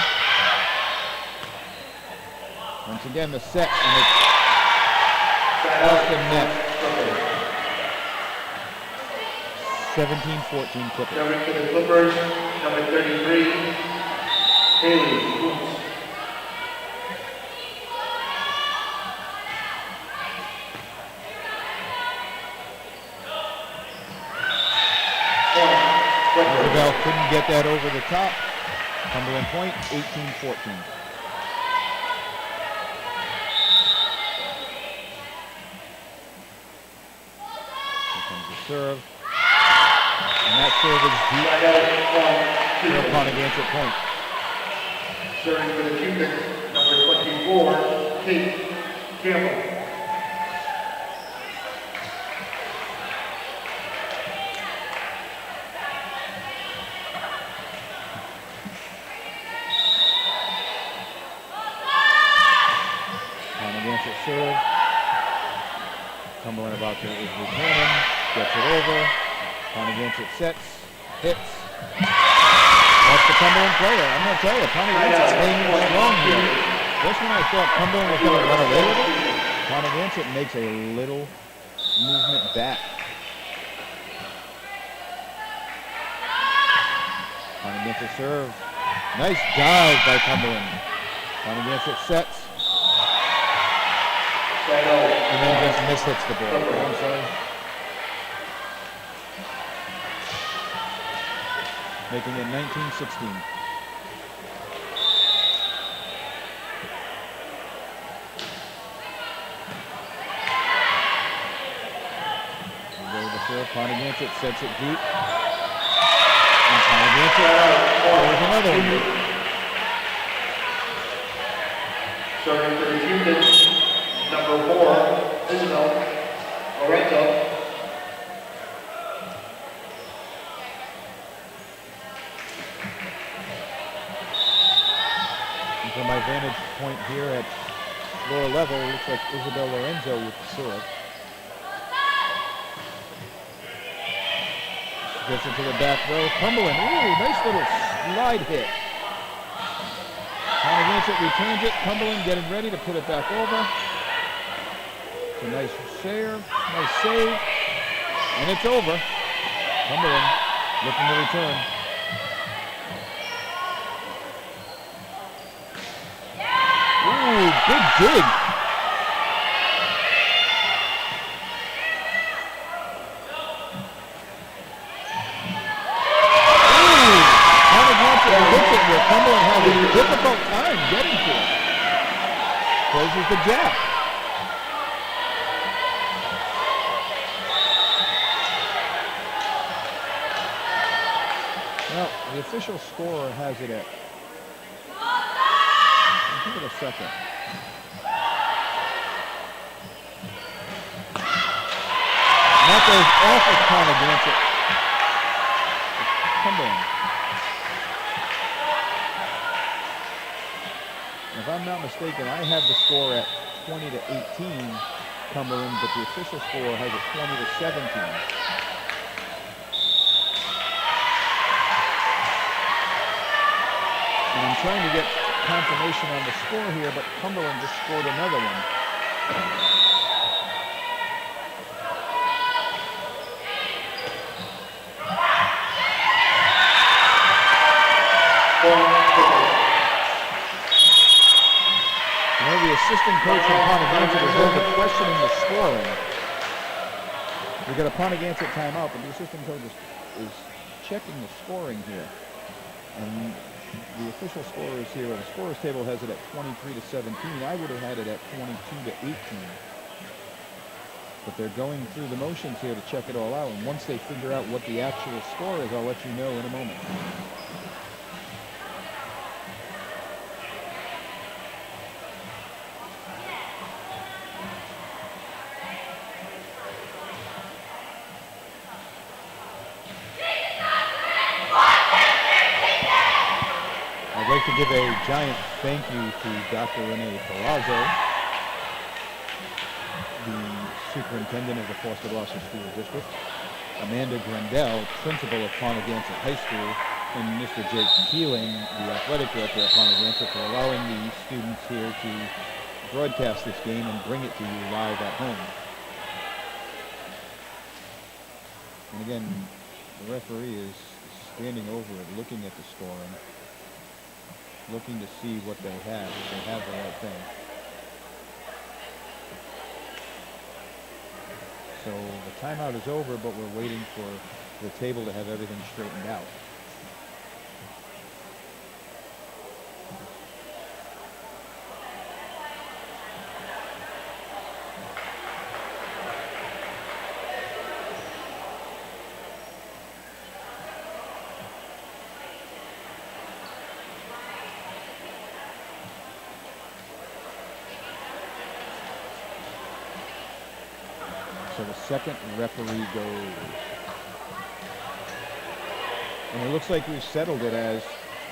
Once again, the set, and it's off the net. 17-14 Clippers. Serving for the Clippers, number 33, Haley. Isabel couldn't get that over the top. Cumberland point, 18-14. Here comes the serve. And that serve is deep for Ponaganset point. Serving for the Cubans, number 24, Kate Campbell. Ponaganset serve. Cumberland about to is returning, gets it over. Ponaganset sets, hits. That's the Cumberland player. I'm going to tell you, Ponaganset's hanging strong here. Just when I thought Cumberland was going to run away with it, Ponaganset makes a little movement back. Ponaganset serve. Nice dive by Cumberland. Ponaganset sets. And then just mishits the ball. Oh, I'm sorry. Making it 19-16. Ponaganset sets it deep. And Ponaganset scores another one. Serving for the Cubans, number 4, Isabel Lorenzo. And from my vantage point here at lower level, it looks like Isabel Lorenzo with the serve. Gets into the back row. Cumberland, ooh, nice little slide hit. Ponaganset returns it. Cumberland getting ready to put it back over. It's a nice save, and it's over. Cumberland looking to return. Ooh, big dig. Cumberland has a difficult time getting to it. Closes the gap. Well, the official scorer has it at, give it a second. And that goes off of Ponaganset. Cumberland. If I'm not mistaken, I have the score at 20-18 Cumberland, but the official score has it 20-17. And I'm trying to get confirmation on the score here, but Cumberland just scored another one. You know, the assistant coach from Ponaganset is over questioning the scoring. We got a Ponaganset timeout, but the assistant coach is checking the scoring here. And the official scorers here, the scorers table has it at 23-17. I would have had it at 22-18. But they're going through the motions here to check it all out. And once they figure out what the actual score is, I'll let you know in a moment. I'd like to give a giant thank you to Dr. Renee Palazzo, the superintendent of the Foster Gloucester School District, Amanda Grandel, principal of Ponaganset High School, and Mr. Jake Keeling, the athletic director at Ponaganset, for allowing the students here to broadcast this game and bring it to you live at home. And again, the referee is standing over it, looking at the scoring, looking to see what they have, if they have the right thing. So the timeout is over, but we're waiting for the table to have everything straightened out. So the second referee goes. And it looks like we've settled it as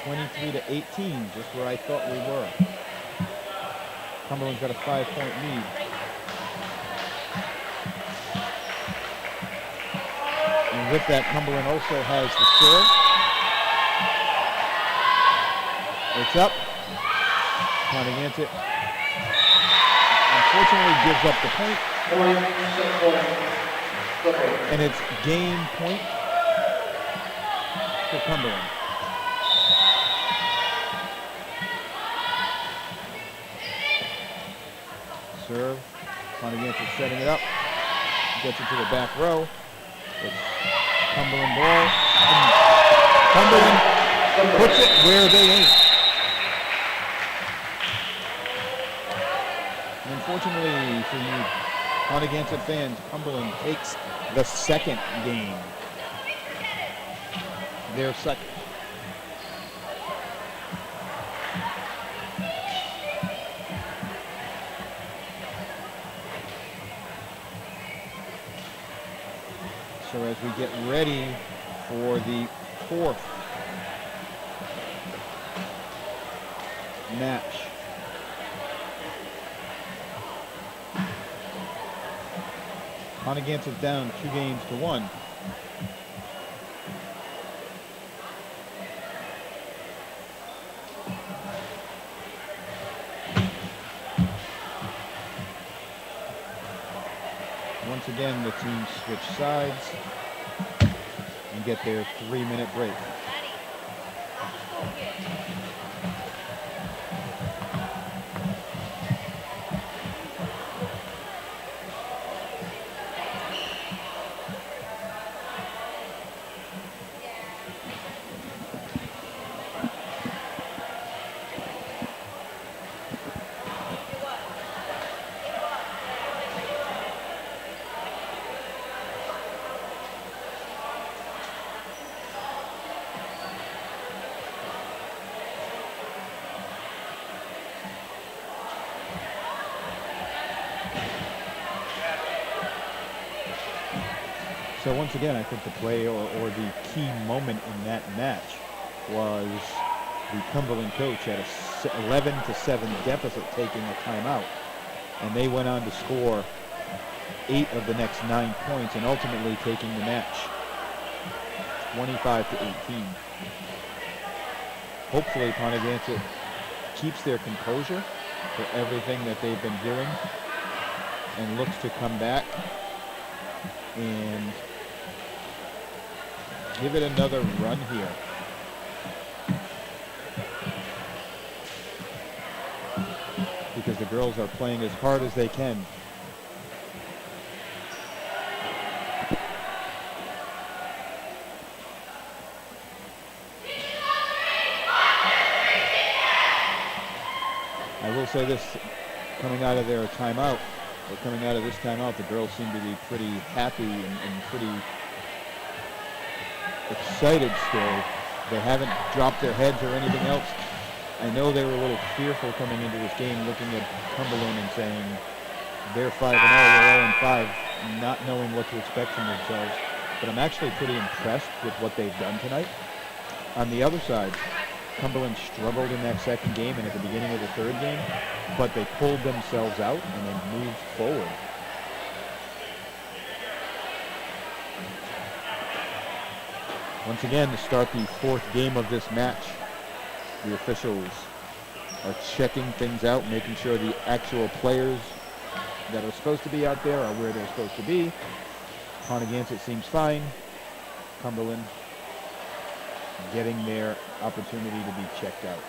23-18, just where I thought we were. Cumberland's got a 5-point lead. And with that, Cumberland also has the serve. It's up. Ponaganset unfortunately gives up the point. And it's game point for Cumberland. Serve. Ponaganset setting it up. Gets it to the back row. It's Cumberland ball. And Cumberland puts it where they ain't. And unfortunately for you Ponaganset fans, Cumberland takes the second game. Their second. So as we get ready for the fourth match, Ponaganset's down 2-1. Once again, the teams switch sides and get their 3-minute break. So once again, I think the play or the key moment in that match was the Cumberland coach at a 11-7 deficit taking a timeout. And they went on to score 8 of the next 9 points and ultimately taking the match 25-18. Hopefully Ponaganset keeps their composure for everything that they've been doing and looks to come back and give it another run here. Because the girls are playing as hard as they can. I will say this, coming out of their timeout, or coming out of this timeout, the girls seem to be pretty happy and pretty excited still. They haven't dropped their heads or anything else. I know they were a little fearful coming into this game, looking at Cumberland and saying they're 5-0, we're 0-5, not knowing what to expect from themselves. But I'm actually pretty impressed with what they've done tonight. On the other side, Cumberland struggled in that second game and at the beginning of the third game, but they pulled themselves out and they moved forward. Once again, to start the fourth game of this match, the officials are checking things out, making sure the actual players that are supposed to be out there are where they're supposed to be. Ponaganset seems fine. Cumberland getting their opportunity to be checked out.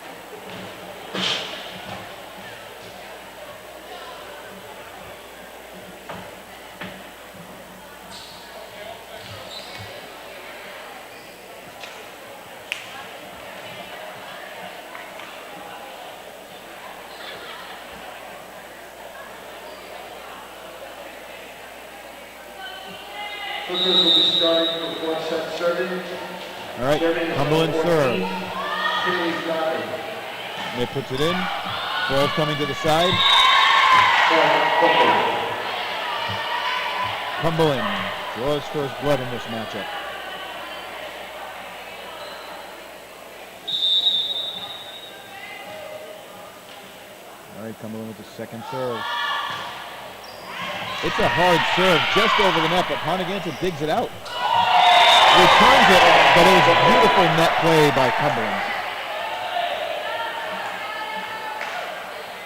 Hookers will be starting for fourth set serving. All right, Cumberland serve. Kimberly's got it. They puts it in. Ball's coming to the side. Cumberland draws first blood in this matchup. All right, Cumberland with the second serve. It's a hard serve just over the net, but Ponaganset digs it out. Returns it, but it was a beautiful net play by Cumberland.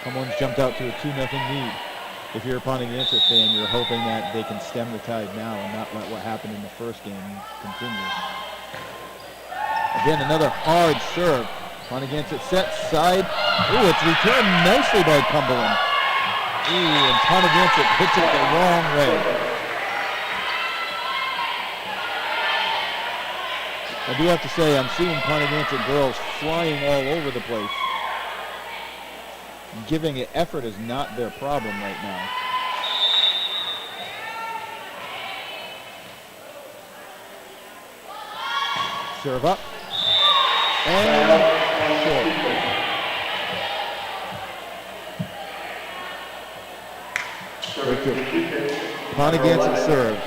Cumberland's jumped out to a 2-0 lead. If you're a Ponaganset fan, you're hoping that they can stem the tide now and not let what happened in the first game continue. Again, another hard serve. Ponaganset sets side. Ooh, it's returned nicely by Cumberland. Ooh, and Ponaganset hits it the wrong way. I do have to say, I'm seeing Ponaganset girls flying all over the place. Giving it effort is not their problem right now. Serve up. And short. Ponaganset serve.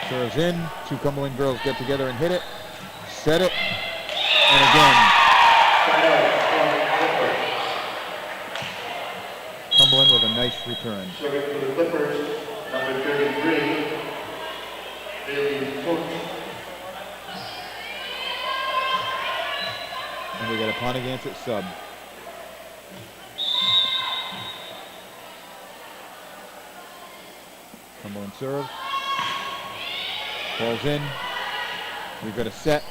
Serves in. Two Cumberland girls get together and hit it. Set it. And again. Cumberland with a nice return. Serving for the Clippers, number 33, Bailey Cook. And we got a Ponaganset sub. Cumberland serve. Ball's in. We've got a set.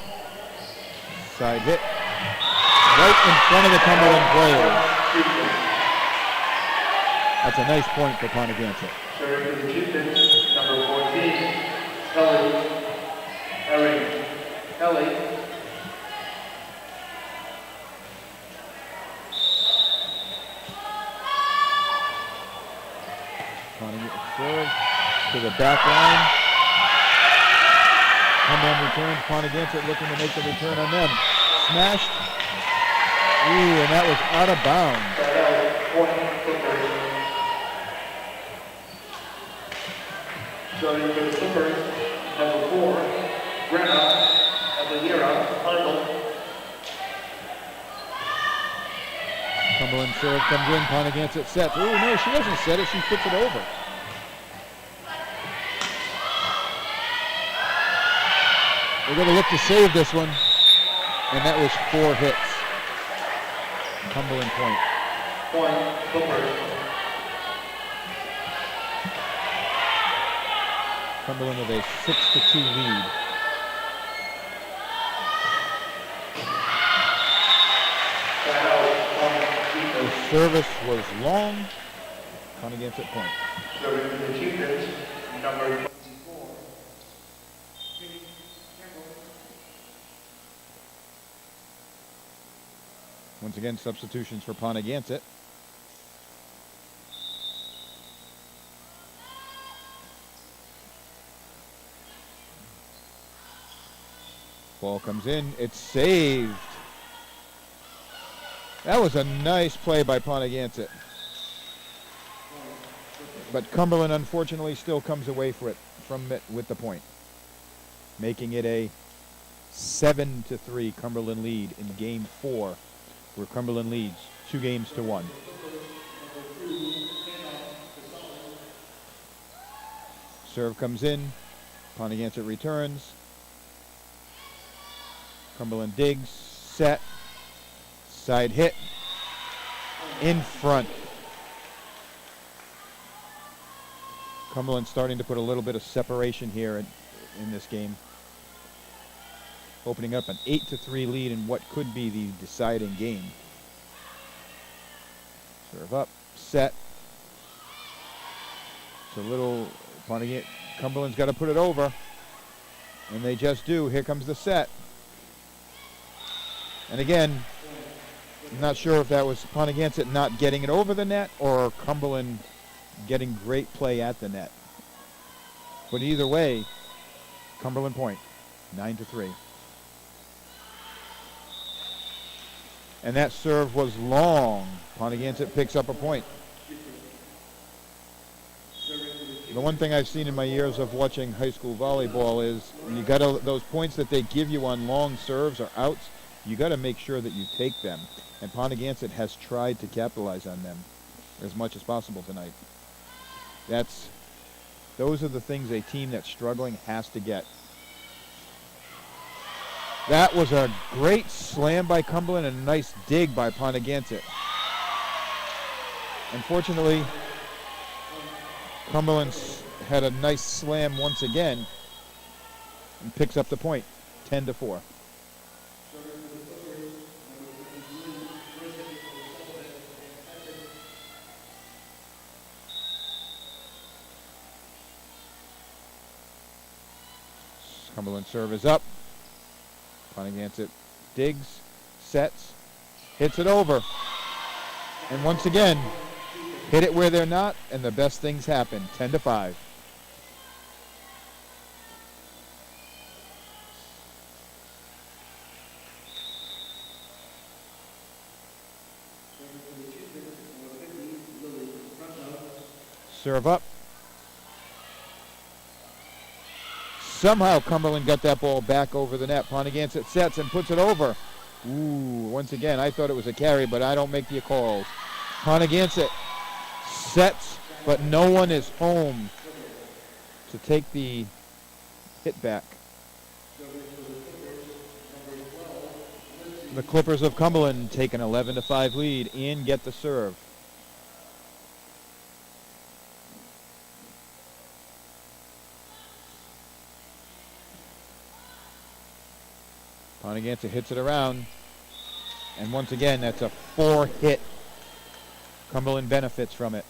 Side hit. Right in front of the Cumberland players. That's a nice point for Ponaganset. Serving for the Chieftains, number 14, Kelly. Erin Kelly. Ponaganset serve to the back line. Cumberland returns. Ponaganset looking to make the return on them. Smashed. Ooh, and that was out of bounds. Starting for the Clippers, number 4, Brenna Adelira Arnold. Cumberland serve comes in. Ponaganset sets. Ooh, no, she doesn't set it. She puts it over. They're going to look to save this one. And that was 4 hits. Cumberland point. Point, Clippers. Cumberland with a 6-2 lead. The service was long. Ponaganset point. Serving for the Chieftains, number 24. Once again, substitutions for Ponaganset. Ball comes in. It's saved. That was a nice play by Ponaganset. But Cumberland, unfortunately, still comes away from it with the point, making it a 7-3 Cumberland lead in Game 4, where Cumberland leads 2-1. Serve comes in. Ponaganset returns. Cumberland digs, set, side hit, in front. Cumberland starting to put a little bit of separation here in this game, opening up an 8-3 lead in what could be the deciding game. Serve up, set. It's a little, Cumberland's got to put it over, and they just do. Here comes the set. And again, I'm not sure if that was Ponaganset not getting it over the net or Cumberland getting great play at the net. But either way, Cumberland point, 9-3. And that serve was long. Ponaganset picks up a point. The one thing I've seen in my years of watching high school volleyball is you got those points that they give you on long serves or outs, you got to make sure that you take them. And Ponaganset has tried to capitalize on them as much as possible tonight. Those are the things a team that's struggling has to get. That was a great slam by Cumberland and a nice dig by Ponaganset. Unfortunately, Cumberland had a nice slam once again and picks up the point, 10-4. Cumberland serve is up. Ponaganset digs, sets, hits it over. And once again, hit it where they're not, and the best things happen, 10-5. Serve up. Somehow Cumberland got that ball back over the net. Ponaganset sets and puts it over. Ooh, once again, I thought it was a carry, but I don't make the calls. Ponaganset sets, but no one is home to take the hit back. The Clippers of Cumberland take an 11-5 lead and get the serve. Ponaganset hits it around, and once again, that's a 4-hit. Cumberland benefits from it.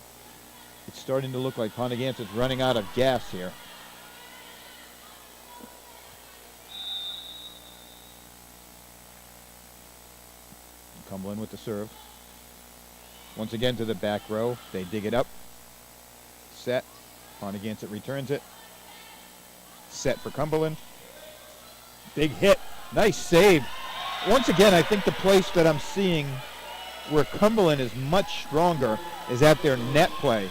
It's starting to look like Ponaganset's running out of gas here. Cumberland with the serve. Once again to the back row. They dig it up. Set. Ponaganset returns it. Set for Cumberland. Big hit. Nice save. Once again, I think the place that I'm seeing where Cumberland is much stronger is at their net play.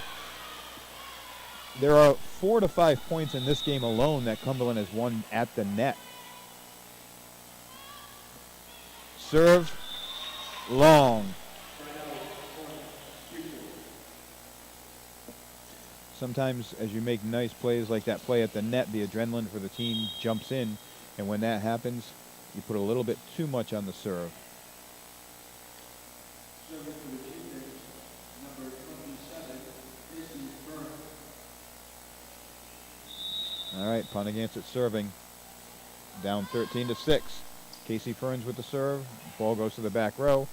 There are 4 to 5 points in this game alone that Cumberland has won at the net. Serve long. Sometimes as you make nice plays like that play at the net, the adrenaline for the team jumps in. And when that happens, you put a little bit too much on the serve. All right, Ponaganset serving. Down 13-6. Casey Ferns with the serve. Ball goes to the back row.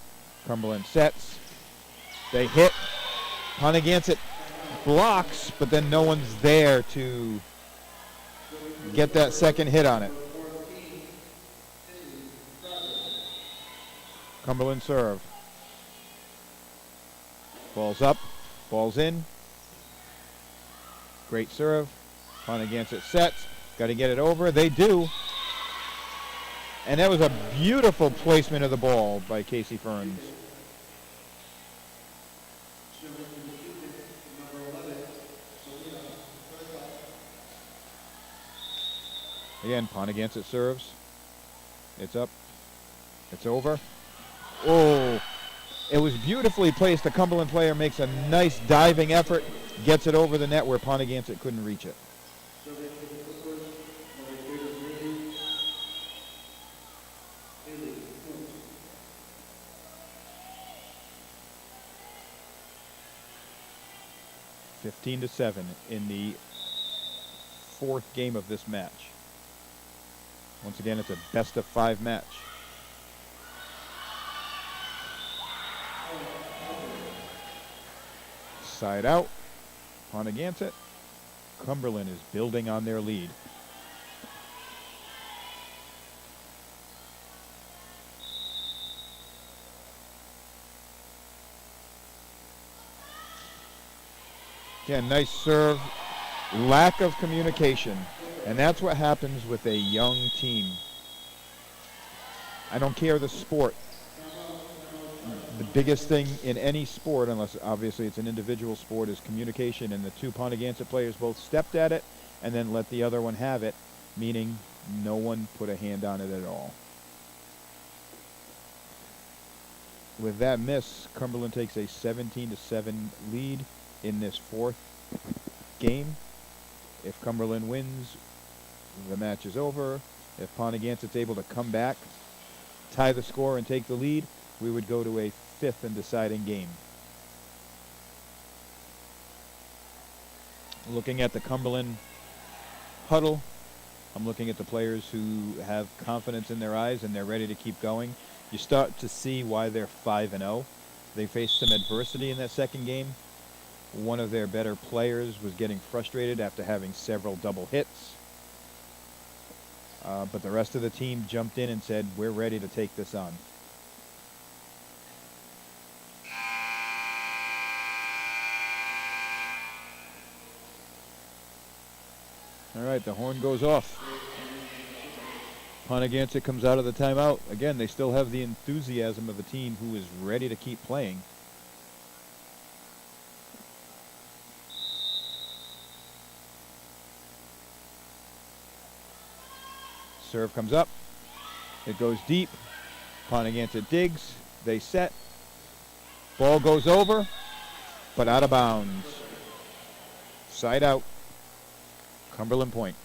Cumberland sets. They hit. Ponaganset blocks, but then no one's there to get that second hit on it. Cumberland serve. Ball's up. Ball's in. Great serve. Ponaganset sets. Got to get it over. They do. And that was a beautiful placement of the ball by Casey Ferns. Again, Ponaganset serves. It's up. It's over. Oh, it was beautifully placed. The Cumberland player makes a nice diving effort, gets it over the net where Ponaganset couldn't reach it. (15-7) in the fourth game of this match. Once again, it's a best-of-5 match. Side out. Ponaganset. Cumberland is building on their lead. Again, nice serve. Lack of communication. And that's what happens with a young team. I don't care the sport. The biggest thing in any sport, unless obviously it's an individual sport, is communication. And the two Ponaganset players both stepped at it and then let the other one have it, meaning no one put a hand on it at all. With that miss, Cumberland takes a 17-7 lead in this fourth game. If Cumberland wins, the match is over. If Ponaganset's able to come back, tie the score, and take the lead, we would go to a fifth and deciding game. Looking at the Cumberland huddle, I'm looking at the players who have confidence in their eyes and they're ready to keep going. You start to see why they're 5-0. They faced some adversity in that second game. One of their better players was getting frustrated after having several double hits. But the rest of the team jumped in and said, we're ready to take this on. All right, the horn goes off. Ponaganset comes out of the timeout. Again, they still have the enthusiasm of a team who is ready to keep playing. Serve comes up. It goes deep. Ponaganset digs. They set. Ball goes over, but out of bounds. Side out. Cumberland point.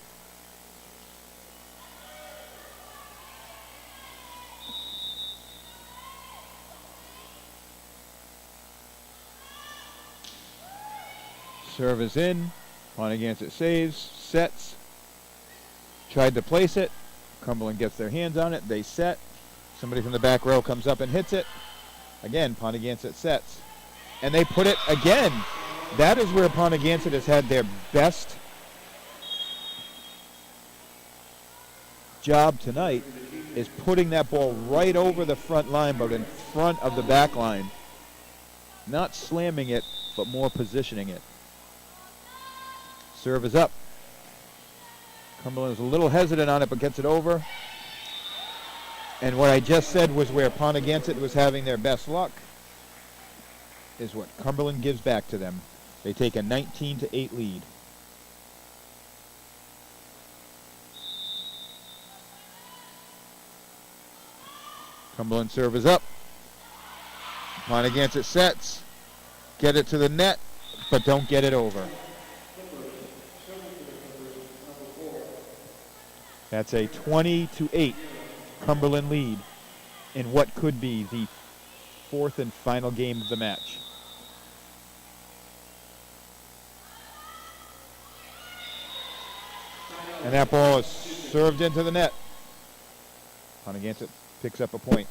Serve is in. Ponaganset saves, sets. Tried to place it. Cumberland gets their hands on it. They set. Somebody from the back row comes up and hits it. Again, Ponaganset sets. And they put it again. That is where Ponaganset has had their best job tonight, is putting that ball right over the front line, but in front of the back line. Not slamming it, but more positioning it. Serve is up. Cumberland is a little hesitant on it, but gets it over. And what I just said was where Ponaganset was having their best luck is what Cumberland gives back to them. They take a 19-8 lead. Cumberland serve is up. Ponaganset sets. Get it to the net, but don't get it over. That's a 20-8 Cumberland lead in what could be the fourth and final game of the match. And that ball is served into the net. Ponaganset picks up a point.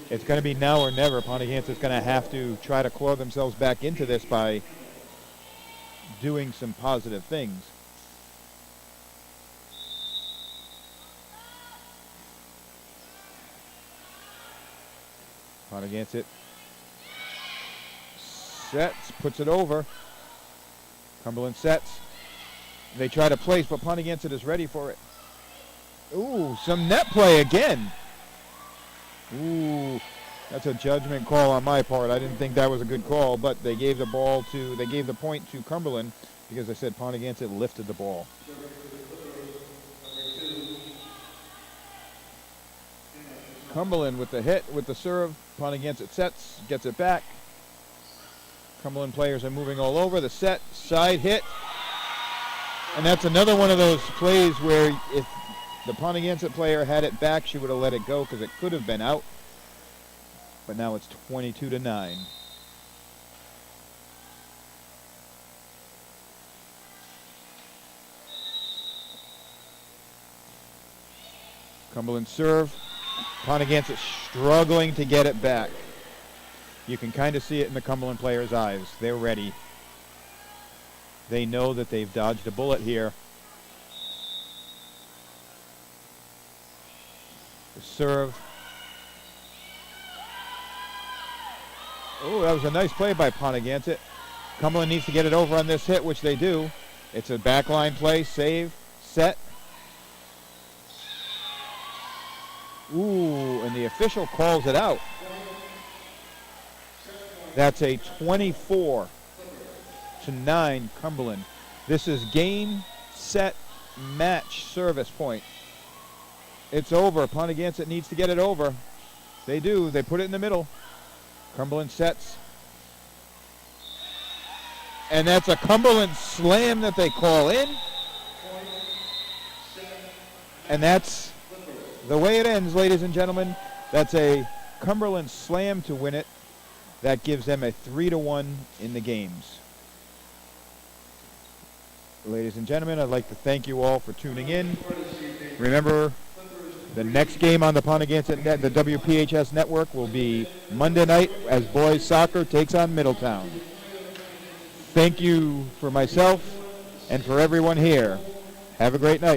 It's going to be now or never. Ponaganset's going to have to try to claw themselves back into this by doing some positive things. Ponaganset sets, puts it over. Cumberland sets. They try to place, but Ponaganset is ready for it. Ooh, some net play again. Ooh, that's a judgment call on my part. I didn't think that was a good call, but they gave the point to Cumberland because they said Ponaganset lifted the ball. Cumberland with the hit, with the serve. Ponaganset sets, gets it back. Cumberland players are moving all over. The set, side hit. And that's another one of those plays where if the Ponaganset player had it back, she would have let it go because it could have been out. But now it's 22-9. Cumberland serve. Ponaganset struggling to get it back. You can kind of see it in the Cumberland players' eyes. They're ready. They know that they've dodged a bullet here. The serve. Oh, that was a nice play by Ponaganset. Cumberland needs to get it over on this hit, which they do. It's a backline play, save, set. Ooh, and the official calls it out. That's a 24-9 Cumberland. This is game, set, match service point. It's over. Ponaganset needs to get it over. They do. They put it in the middle. Cumberland sets. And that's a Cumberland slam that they call in. And that's the way it ends, ladies and gentlemen. That's a Cumberland slam to win it. That gives them a 3-1 in the games. Ladies and gentlemen, I'd like to thank you all for tuning in. Remember, the next game on the Ponaganset net, the WPHS network, will be Monday night as boys soccer takes on Middletown. Thank you for myself and for everyone here. Have a great night.